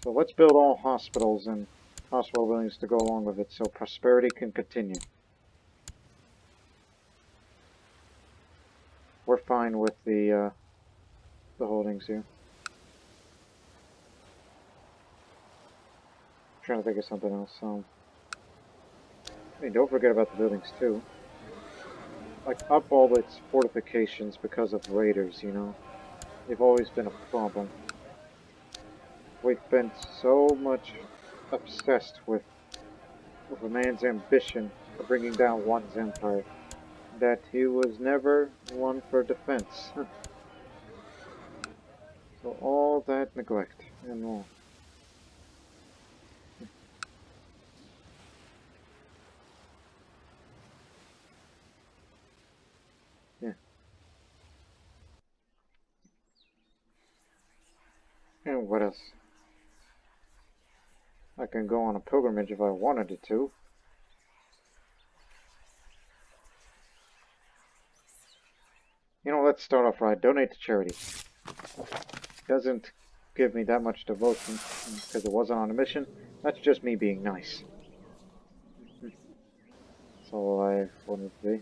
[SPEAKER 1] So let's build all hospitals and hospital buildings to go along with it so prosperity can continue. We're fine with the holdings here. I'm trying to think of something else. I mean, don't forget about the buildings too. Like, up all its fortifications because of raiders, you know? They've always been a problem. We've been so much obsessed with a man's ambition of bringing down one's empire that he was never one for defense. So all that neglect and all. Yeah. And what else? I can go on a pilgrimage if I wanted it to. You know, let's start off right. Donate to charity. Doesn't give me that much devotion because it wasn't on a mission. That's just me being nice. That's all I wanted to be.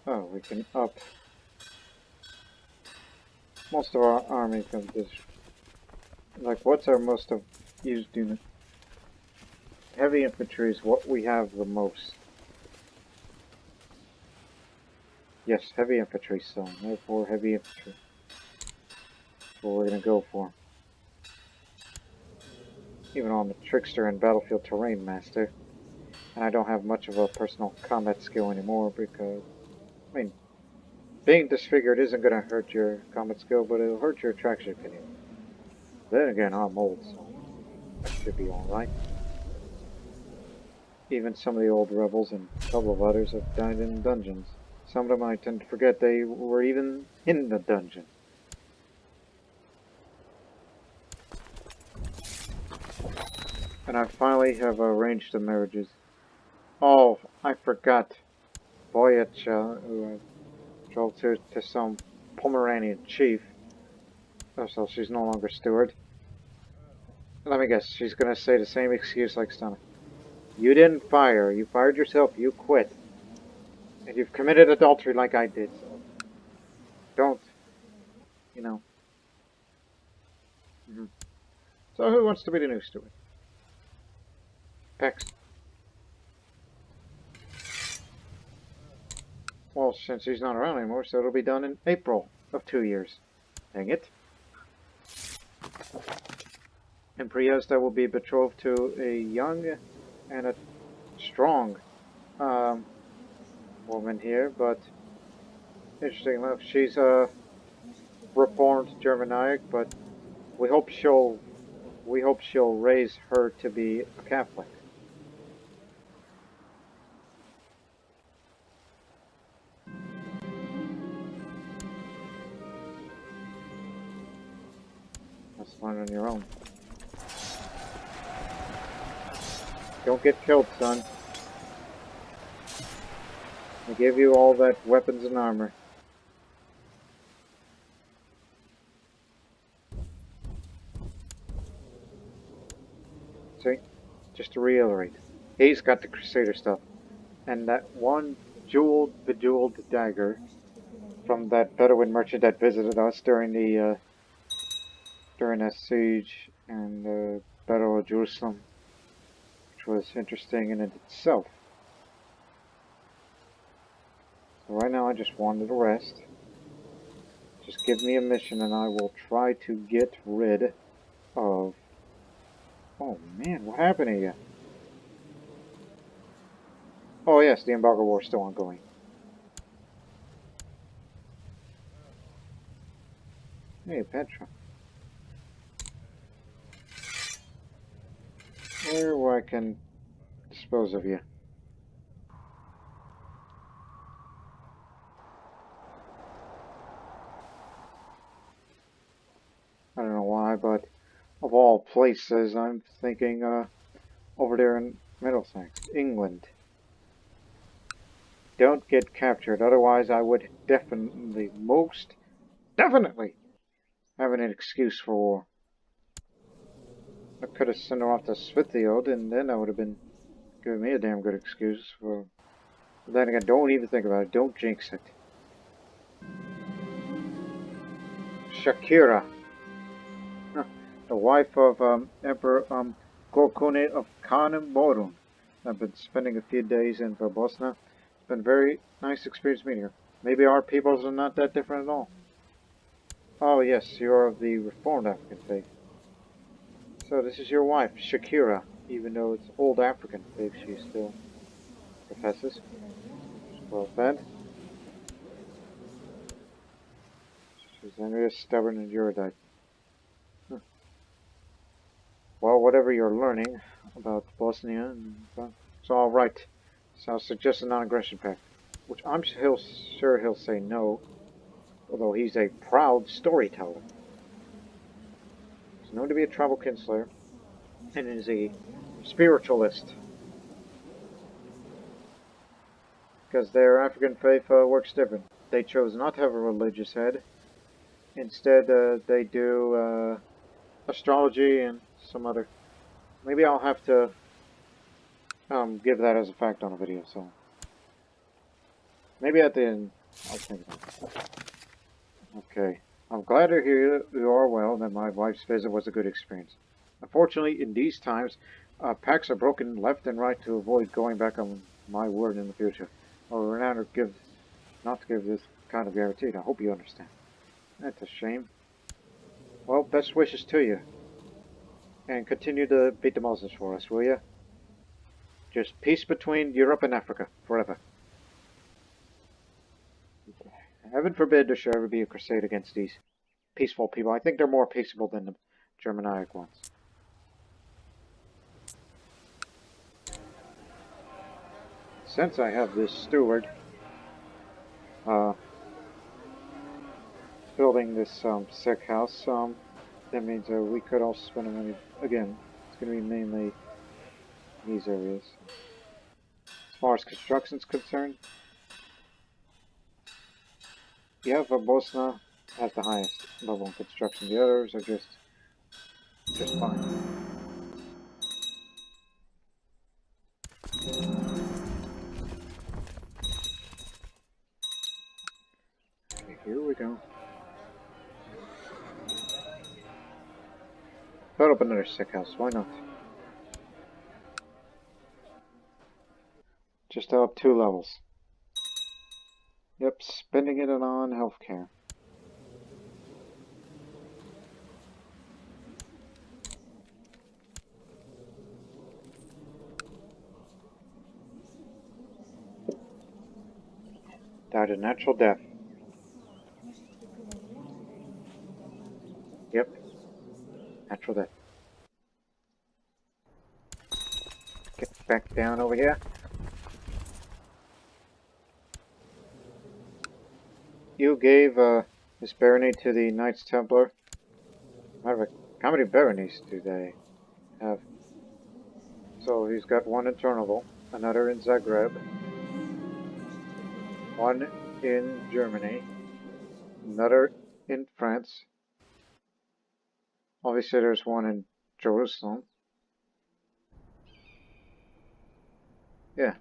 [SPEAKER 1] Oh, we can up. Most of our army can just... Like, what's our most of used unit? Heavy infantry is what we have the most. Yes, heavy infantry, so therefore heavy infantry. That's what we're gonna go for. Even though I'm a trickster and battlefield terrain master, and I don't have much of a personal combat skill anymore because, I mean, being disfigured isn't gonna hurt your combat skill, but it'll hurt your attraction opinion. Then again, I'm old, so That should be alright. Even some of the old rebels and a couple of others have died in dungeons. Some of them I tend to forget they were even in the dungeon. And I finally have arranged the marriages. Oh, I forgot. Voyager, who drove to some Pomeranian chief. Oh, so she's no longer steward. Let me guess, she's gonna say the same excuse like Stana. You didn't fire. You fired yourself. You quit. And you've committed adultery like I did, so don't, you know. Mhm. So who wants to be the new steward? Pex. Well, since he's not around anymore, so it'll be done in April of 2 years. Dang it. And Priesta will be betrothed to a young and a strong um, woman here, but interesting enough, she's a reformed Germanic, but we hope she'll raise her to be a Catholic. That's fine on your own. Don't get killed, son. I gave you all that weapons and armor. See? Just to reiterate. He's got the Crusader stuff. And that one bejeweled dagger from that Bedouin merchant that visited us during that siege and the Battle of Jerusalem, which was interesting in itself. So right now I just wanted to rest. Just give me a mission and I will try to get rid of... Oh man, what happened to you? Oh yes, the embargo war is still ongoing. Hey, Petra. Where I can dispose of you. I don't know why, but of all places, I'm thinking over there in Middlesex, England. Don't get captured, otherwise I would definitely, most definitely, have an excuse for war. I could have sent her off to Svithiod, and then that would have been giving me a damn good excuse for... But then again, don't even think about it. Don't jinx it. Shakira, the wife of Emperor Gorkone of Kanem. I've been spending a few days in Bosnia. It's been a very nice experience meeting her. Maybe our peoples are not that different at all. Oh yes, you are of the Reformed African faith. So this is your wife, Shakira, even though it's old African faith she still professes. Well fed. She's envious, stubborn, and erudite. Huh. Well, whatever you're learning about Bosnia, it's all right. So I'll suggest a non-aggression pact, which I'm sure he'll say no, although he's a proud storyteller. He's known to be a tribal kinslayer, and is a spiritualist, because their African faith works different. They chose not to have a religious head. Instead, they do astrology and some other. Maybe I'll have to give that as a fact on a video. So maybe at the end I'll think about it. Okay, I'm glad to hear you are well and that my wife's visit was a good experience. Unfortunately, in these times, pacts are broken left and right to avoid going back on my word in the future. We're not to give this kind of guarantee. I hope you understand. That's a shame. Well, best wishes to you. And continue to beat the Muslims for us, will you? Just peace between Europe and Africa, forever. Heaven forbid there should ever be a crusade against these peaceful people. I think they're more peaceable than the Germanic ones. since I have this steward uh, building this sick house, that means we could also spend the money again. It's going to be mainly these areas. As far as construction is concerned, yeah, Bosnia has the highest level in construction. The others are just fine. Okay, here we go. Put up another sick house. Why not? Just up 2 levels. Yep, spending it on healthcare. Died a natural death. Yep, natural death. Get back down over here. You gave this barony to the Knights Templar. How many baronies do they have? So he's got one in Chernobyl, another in Zagreb, one in Germany, another in France. Obviously there's one in Jerusalem. Yeah.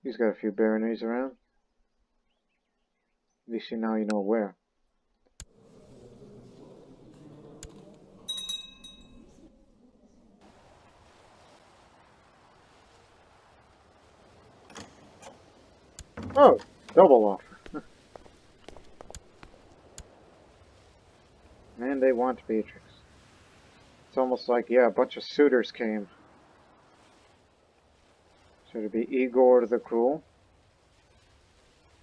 [SPEAKER 1] He's got a few baronies around. At least now you know where. Oh, double offer. And they want Beatrix. It's almost like, yeah, a bunch of suitors came. Should it be Igor the Cruel?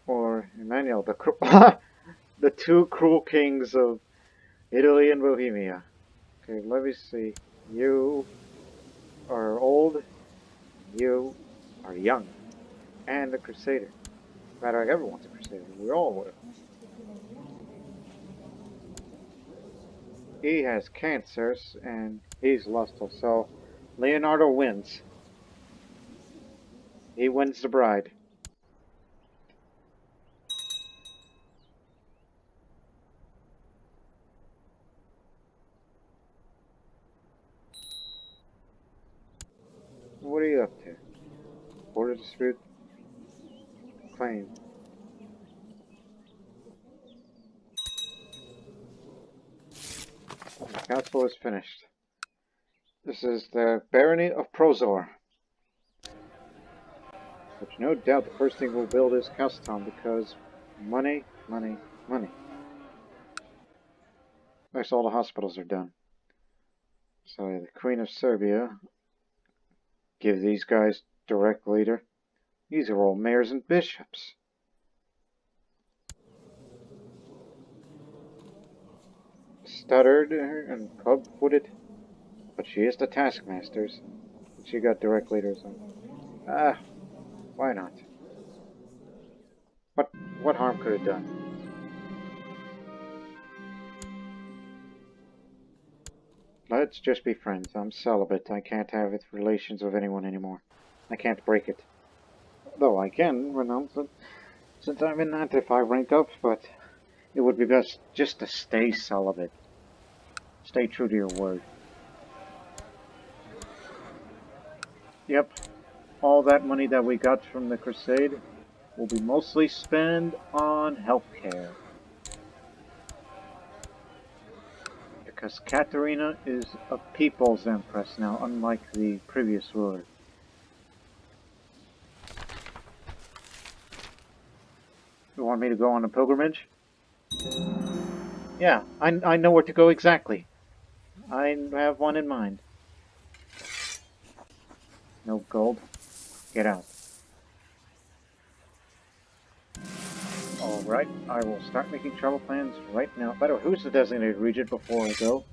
[SPEAKER 1] Or Emmanuel the Cruel? The 2 cruel kings of Italy and Bohemia. Okay, let me see. You are old. You are young. And a Crusader. No matter like everyone's a Crusader. We all were. He has cancers and he's lustful, so Leonardo wins. He wins the bride. What are you up to? Border dispute? Claim. The council is finished. This is the barony of Prozor. Which no doubt the first thing we'll build is House Town because money, money, money. Next, all the hospitals are done. So the Queen of Serbia, give these guys direct leader. These are all mayors and bishops. Stuttered and club-footed, but she is the taskmasters. She got direct leaders on. Why not? What harm could it done? Let's just be friends. I'm celibate. I can't have relations with anyone anymore. I can't break it. Though I can renounce it, since I'm in that if I rank up, but it would be best just to stay celibate. Stay true to your word. Yep. All that money that we got from the Crusade will be mostly spent on healthcare. Because Katarina is a people's empress now, unlike the previous ruler. You want me to go on a pilgrimage? Yeah, I know where to go exactly. I have one in mind. No gold. Get out. Alright, I will start making travel plans right now. By the way, who's the designated regent before I go?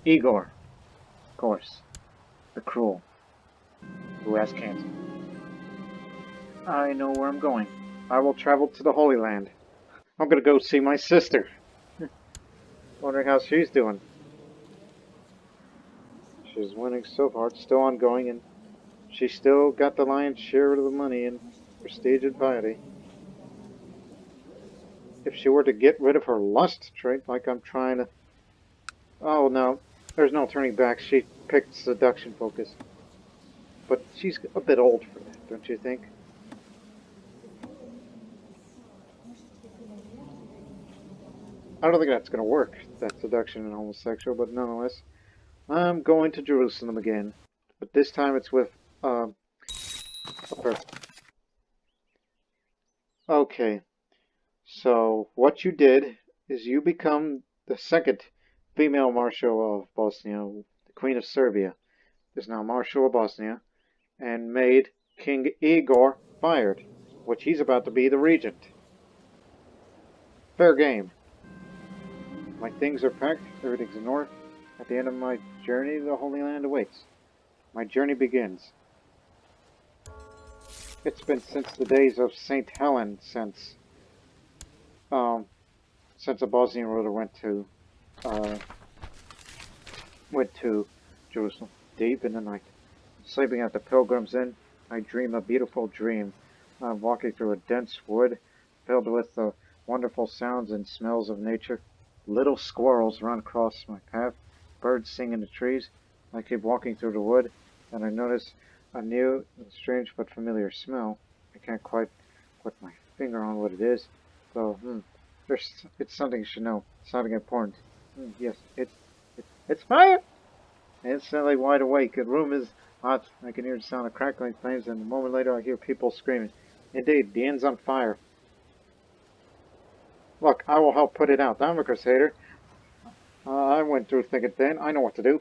[SPEAKER 1] Igor. course, the cruel, who has cancer. I know where I'm going. I will travel to the Holy Land. I'm gonna go see my sister. Wondering how she's doing. She's winning so far. It's still ongoing, and she still got the lion's share of the money and prestige and piety. If she were to get rid of her lust trait, like I'm trying to... Oh, no. There's no turning back. She picked seduction focus. But she's a bit old for that, don't you think? I don't think that's going to work, that seduction and homosexual, but nonetheless. I'm going to Jerusalem again. But this time it's with, a person. Okay. So, what you did is you become the second female Marshal of Bosnia, the Queen of Serbia, is now Marshal of Bosnia, and made King Igor fired, which he's about to be the regent. Fair game. My things are packed, everything's in order. At the end of my journey, the Holy Land awaits. My journey begins. It's been since the days of St. Helen um, since a Bosnian ruler uh, went to Jerusalem, deep in the night. Sleeping at the Pilgrim's Inn, I dream a beautiful dream. I'm walking through a dense wood filled with the wonderful sounds and smells of nature. Little squirrels run across my path, birds sing in the trees. I keep walking through the wood, and I notice a new, strange but familiar smell. I can't quite put my finger on what it is, so it's something you should know. Something important. Yes, it's fire! Instantly wide awake. The room is hot. I can hear the sound of crackling flames, and a moment later I hear people screaming. Indeed, the inn's on fire. Look, I will help put it out. I'm a Crusader. I went through thick and thin. I know what to do.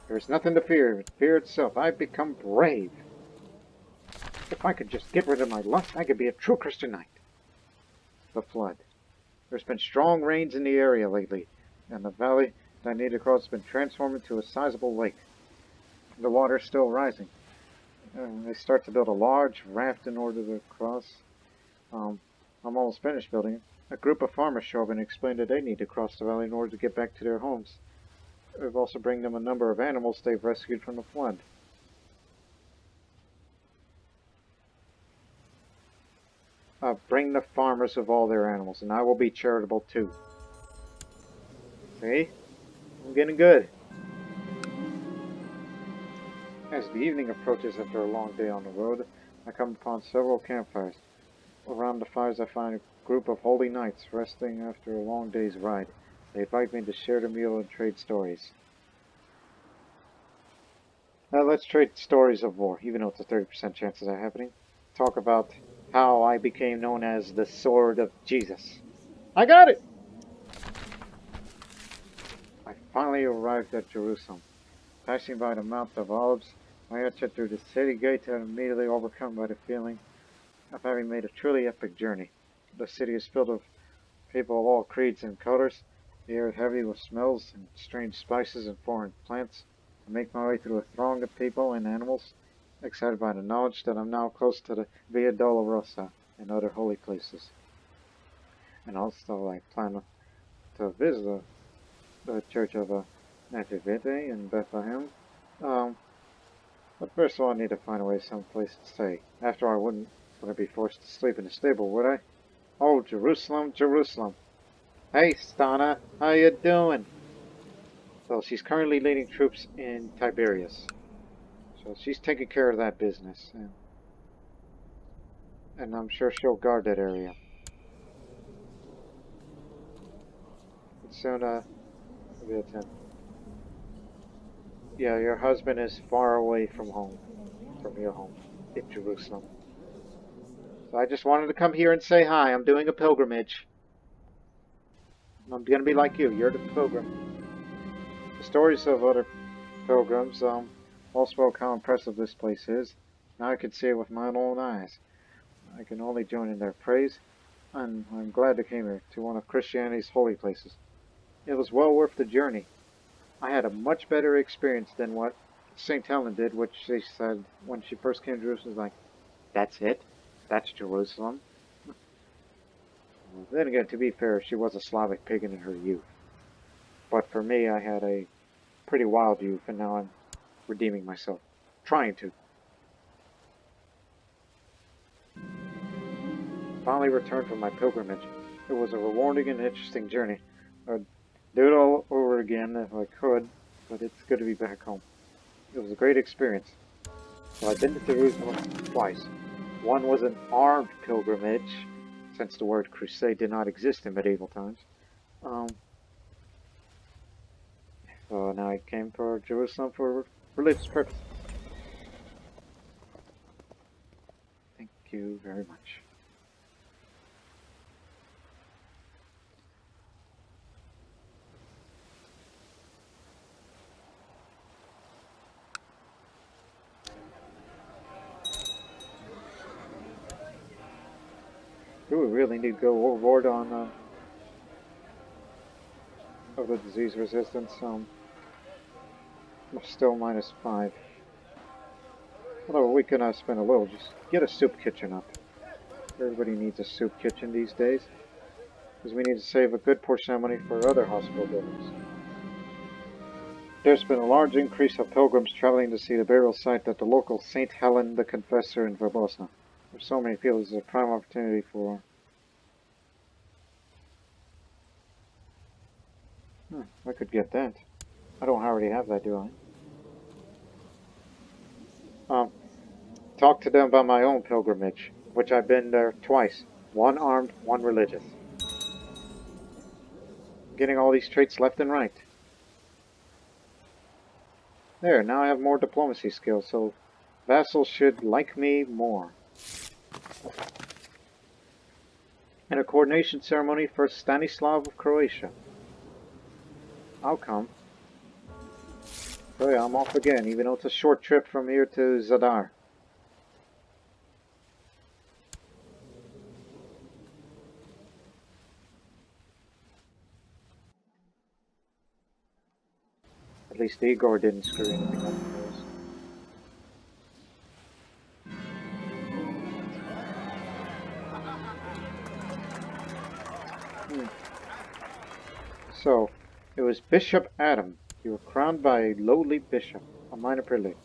[SPEAKER 1] There's nothing to fear. Fear itself. I've become brave. If I could just get rid of my lust, I could be a true Christian knight. The flood. There's been strong rains in the area lately, and the valley that I need to cross has been transformed into a sizable lake. The water's still rising. They start to build a large raft in order to cross. I'm almost finished building it. A group of farmers show up and explain that they need to cross the valley in order to get back to their homes. We've also bring them a number of animals they've rescued from the flood. Bring the farmers of all their animals, and I will be charitable too. See? I'm getting good. As the evening approaches after a long day on the road, I come upon several campfires. Around the fires I find a group of holy knights resting after a long day's ride. They invite me to share the meal and trade stories. Now let's trade stories of war, even though it's a 30% chance of that happening. Talk about how I became known as the Sword of Jesus. I got it! I finally arrived at Jerusalem. Passing by the Mount of Olives, I entered through the city gate and immediately overcome by the feeling of having made a truly epic journey. The city is filled with people of all creeds and colors. The air is heavy with smells and strange spices and foreign plants. I make my way through a throng of people and animals, excited by the knowledge that I'm now close to the Via Dolorosa and other holy places. And also I plan to visit the Church of Nativity in Bethlehem. But first of all I need to find a way someplace to stay. After all, I wouldn't be forced to sleep in the stable, would I? Oh, Jerusalem, Jerusalem. Hey, Stana, how you doing? So she's currently leading troops in Tiberias. So she's taking care of that business. And I'm sure she'll guard that area. But soon, be a 10. Yeah, your husband is far away from home. From your home. In Jerusalem. So I just wanted to come here and say hi. I'm doing a pilgrimage. I'm gonna be like you. You're the pilgrim. The stories of other pilgrims, all spoke how impressive this place is. Now I can see it with my own eyes. I can only join in their praise, and I'm glad I came here to one of Christianity's holy places. It was well worth the journey. I had a much better experience than what St. Helen did, which she said when she first came to Jerusalem, was like, that's it? That's Jerusalem? Well, then again, to be fair, she was a Slavic pagan in her youth. But for me, I had a pretty wild youth, and now I'm redeeming myself. Trying to. Finally returned from my pilgrimage. It was a rewarding and interesting journey. I'd do it all over again if I could, but it's good to be back home. It was a great experience. So I've been to Jerusalem twice. One was an armed pilgrimage, since the word Crusade did not exist in medieval times. So now I came for Jerusalem for religious purposes. Thank you very much. Do we really need to go overboard on of the disease resistance? We're still -5. Although we can spend a little. Just get a soup kitchen up. Everybody needs a soup kitchen these days, because we need to save a good portion of money for other hospital buildings. There's been a large increase of pilgrims traveling to see the burial site at the local St. Helen the Confessor in Bosnia. There's so many people, this is a prime opportunity for... I could get that. I don't already have that, do I? Talk to them about my own pilgrimage, which I've been there twice. One armed, one religious. Getting all these traits left and right. There, now I have more diplomacy skills, so vassals should like me more. And a coordination ceremony for Stanislav of Croatia. I'll come. So yeah, I'm off again, even though it's a short trip from here to Zadar. At least Igor didn't screw anything up for us. So, it was Bishop Adam. You were crowned by a lowly bishop, a minor prelate.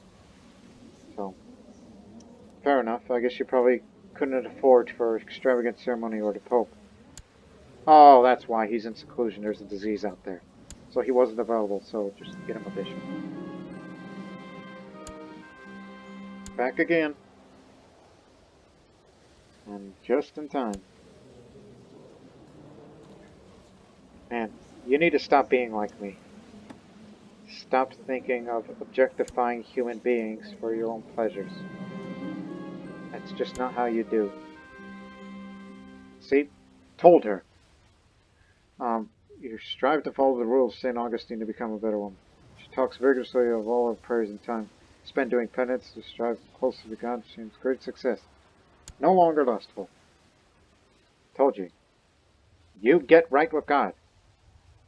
[SPEAKER 1] So, fair enough. I guess you probably couldn't afford for extravagant ceremony or the Pope. Oh, that's why he's in seclusion. There's a disease out there. So he wasn't available, so just get him a bishop. Back again. And just in time. Man, you need to stop being like me. Stop thinking of objectifying human beings for your own pleasures. That's just not how you do. See? Told her. You strive to follow the rules of St. Augustine to become a better woman. She talks vigorously of all her prayers and time spent doing penance to strive closer to God. She has great success. No longer lustful. Told you. You get right with God.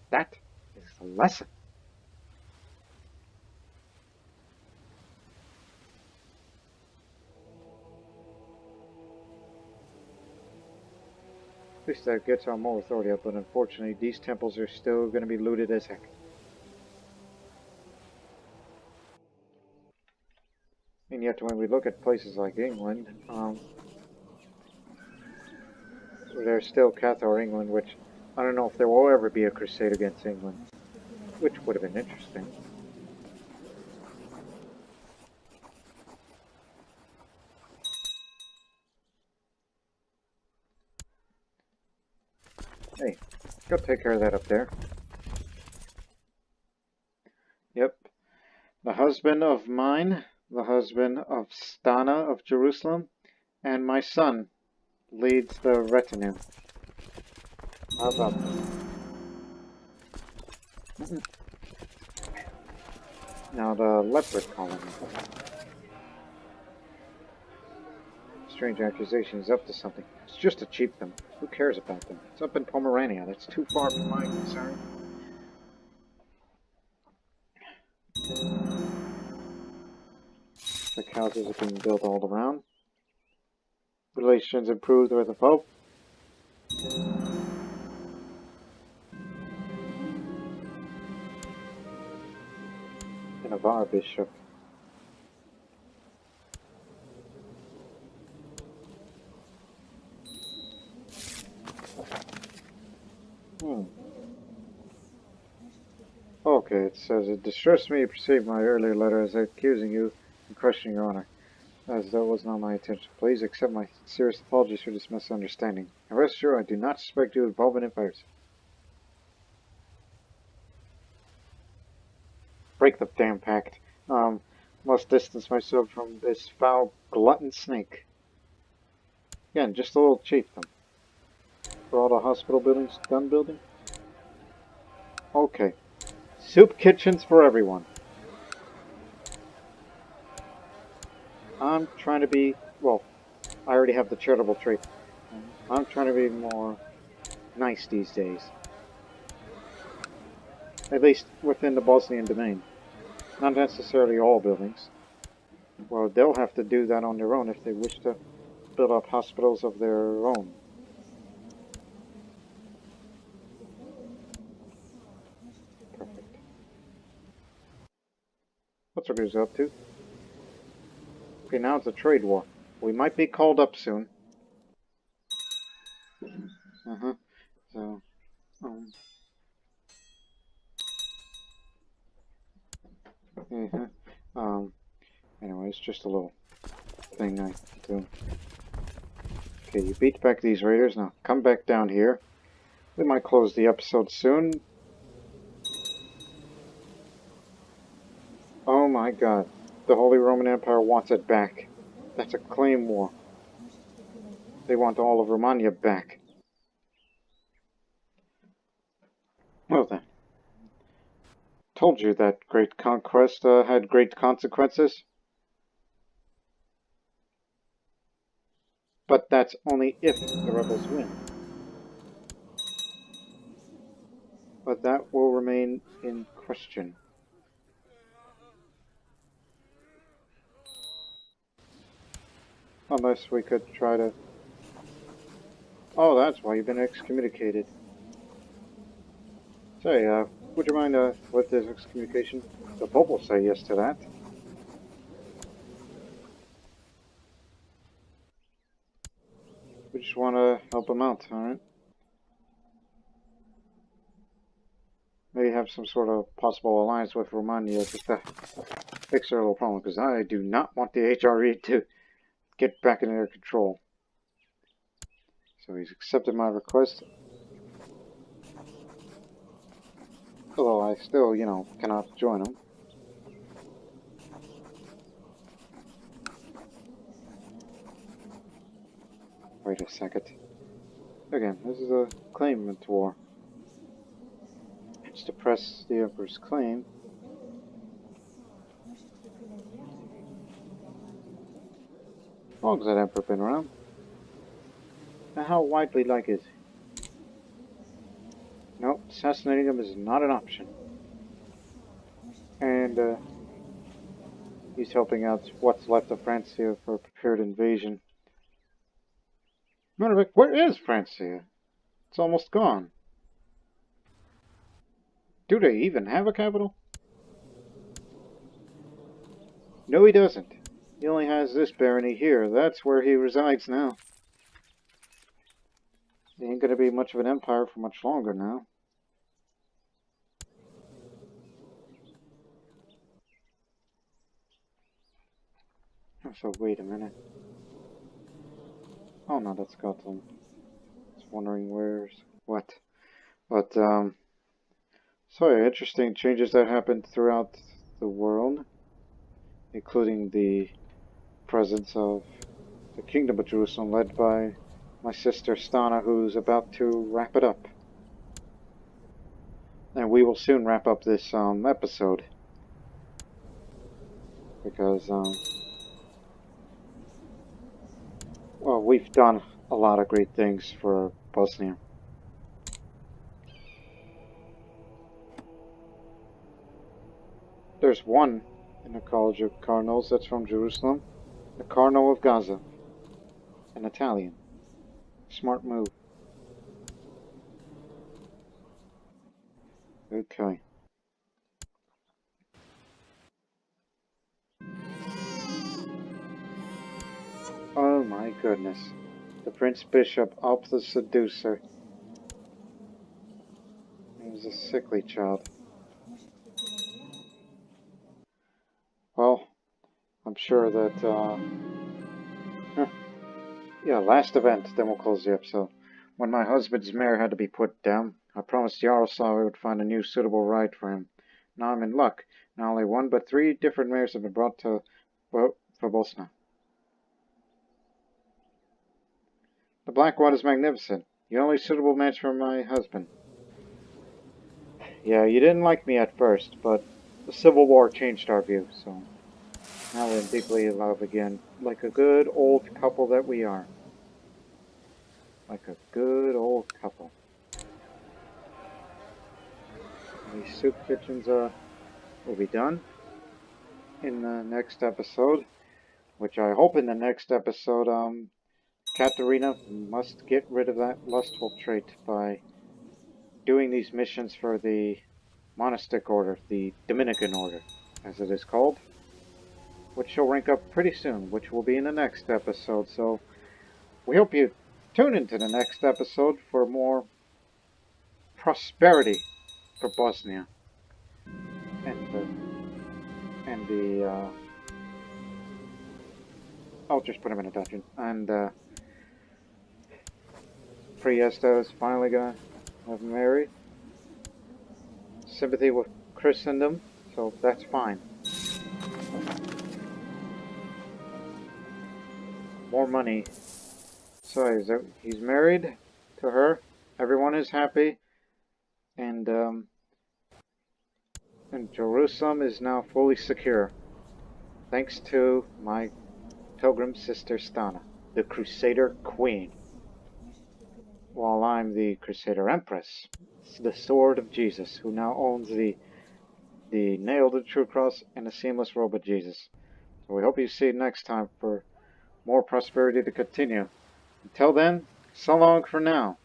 [SPEAKER 1] That is the lesson. At least that gets our more authority up, but unfortunately these temples are still going to be looted as heck. And yet when we look at places like England, there's still Cathar England, which I don't know if there will ever be a crusade against England, which would have been interesting. Hey, go take care of that up there. Yep. The husband of mine, the husband of Stana of Jerusalem, and my son leads the retinue. How about that? Now the leopard colony. Strange accusation is up to something. It's just to cheat them. Who cares about them? It's up in Pomerania. That's too far from my concern. Like houses are being built all around. Relations improved with the Pope. And of our bishop. Okay, it says, it distressed me to receive my earlier letter as accusing you and questioning your honor, as that was not my intention. Please accept my sincerest apologies for this misunderstanding. And rest assured, I do not suspect you of involvement in piracy. Break the damn pact. Must distance myself from this foul glutton snake. Again, just a little chieftain. For all the hospital buildings, gun building? Okay. Soup kitchens for everyone. I'm trying to be, well, I already have the charitable trait. I'm trying to be more nice these days. At least within the Bosnian domain. Not necessarily all buildings. Well, they'll have to do that on their own if they wish to build up hospitals of their own. Perfect. What's our guys up to? Okay, now it's a trade war. We might be called up soon. So, um, anyways, just a little thing I do. Okay, you beat back these raiders. Now, come back down here. We might close the episode soon. Oh my god. The Holy Roman Empire wants it back. That's a claim war. They want all of Romania back. Well then. Told you that great conquest had great consequences. But that's only if the rebels win. But that will remain in question. Unless we could try to... Oh, that's why you've been excommunicated. Say, would you mind, with this excommunication? The Pope will say yes to that. We just want to help him out, alright? Maybe have some sort of possible alliance with Romania just to fix their little problem, because I do not want the HRE to get back into their control. So he's accepted my request. Although I still, you know, cannot join him. Wait a second. Again, this is a claimant war. It's to press the Emperor's claim. How long has that Emperor been around? And how widely liked is he? Nope, assassinating him is not an option. And, he's helping out what's left of Francia for a prepared invasion. Matter of fact, where is Francia? It's almost gone. Do they even have a capital? No, he doesn't. He only has this barony here. That's where he resides now. He ain't gonna be much of an empire for much longer now. So wait a minute. Oh no, that's Scotland. I was wondering where's what. But so yeah, interesting changes that happened throughout the world, including the presence of the Kingdom of Jerusalem led by my sister Stana, who's about to wrap it up. And we will soon wrap up this episode. Because well, we've done a lot of great things for Bosnia. There's one In the College of Cardinals, that's from Jerusalem. The Cardinal of Gaza, an Italian. Smart move. Okay. Oh my goodness. The Prince Bishop up the seducer. He was a sickly child. Well, I'm sure that, yeah, last event, then we'll close the episode. When my husband's mare had to be put down, I promised Yaroslav I would find a new suitable ride for him. Now I'm in luck. Not only one, but 3 different mares have been brought to for Bosnia. The black one is magnificent. The only suitable match for my husband. Yeah, you didn't like me at first, but the Civil War changed our view, so now we're deeply in love again, like a good old couple that we are. Like a good old couple. These soup kitchens will be done in the next episode, which I hope in the next episode, Katarina must get rid of that lustful trait by doing these missions for the monastic order, the Dominican order, as it is called, which she'll rank up pretty soon, which will be in the next episode. So we hope you tune into the next episode for more prosperity for Bosnia and the I'll just put him in a dungeon. And Priesta is finally gonna have married. Sympathy with Christendom, so that's fine. More money. So he's married to her. Everyone is happy, and Jerusalem is now fully secure, thanks to my pilgrim sister Stana, the Crusader Queen, while I'm the Crusader Empress, the Sword of Jesus, who now owns the nail to the true cross and the seamless robe of Jesus. So we hope you see you next time for more prosperity to continue. Until then, so long for now.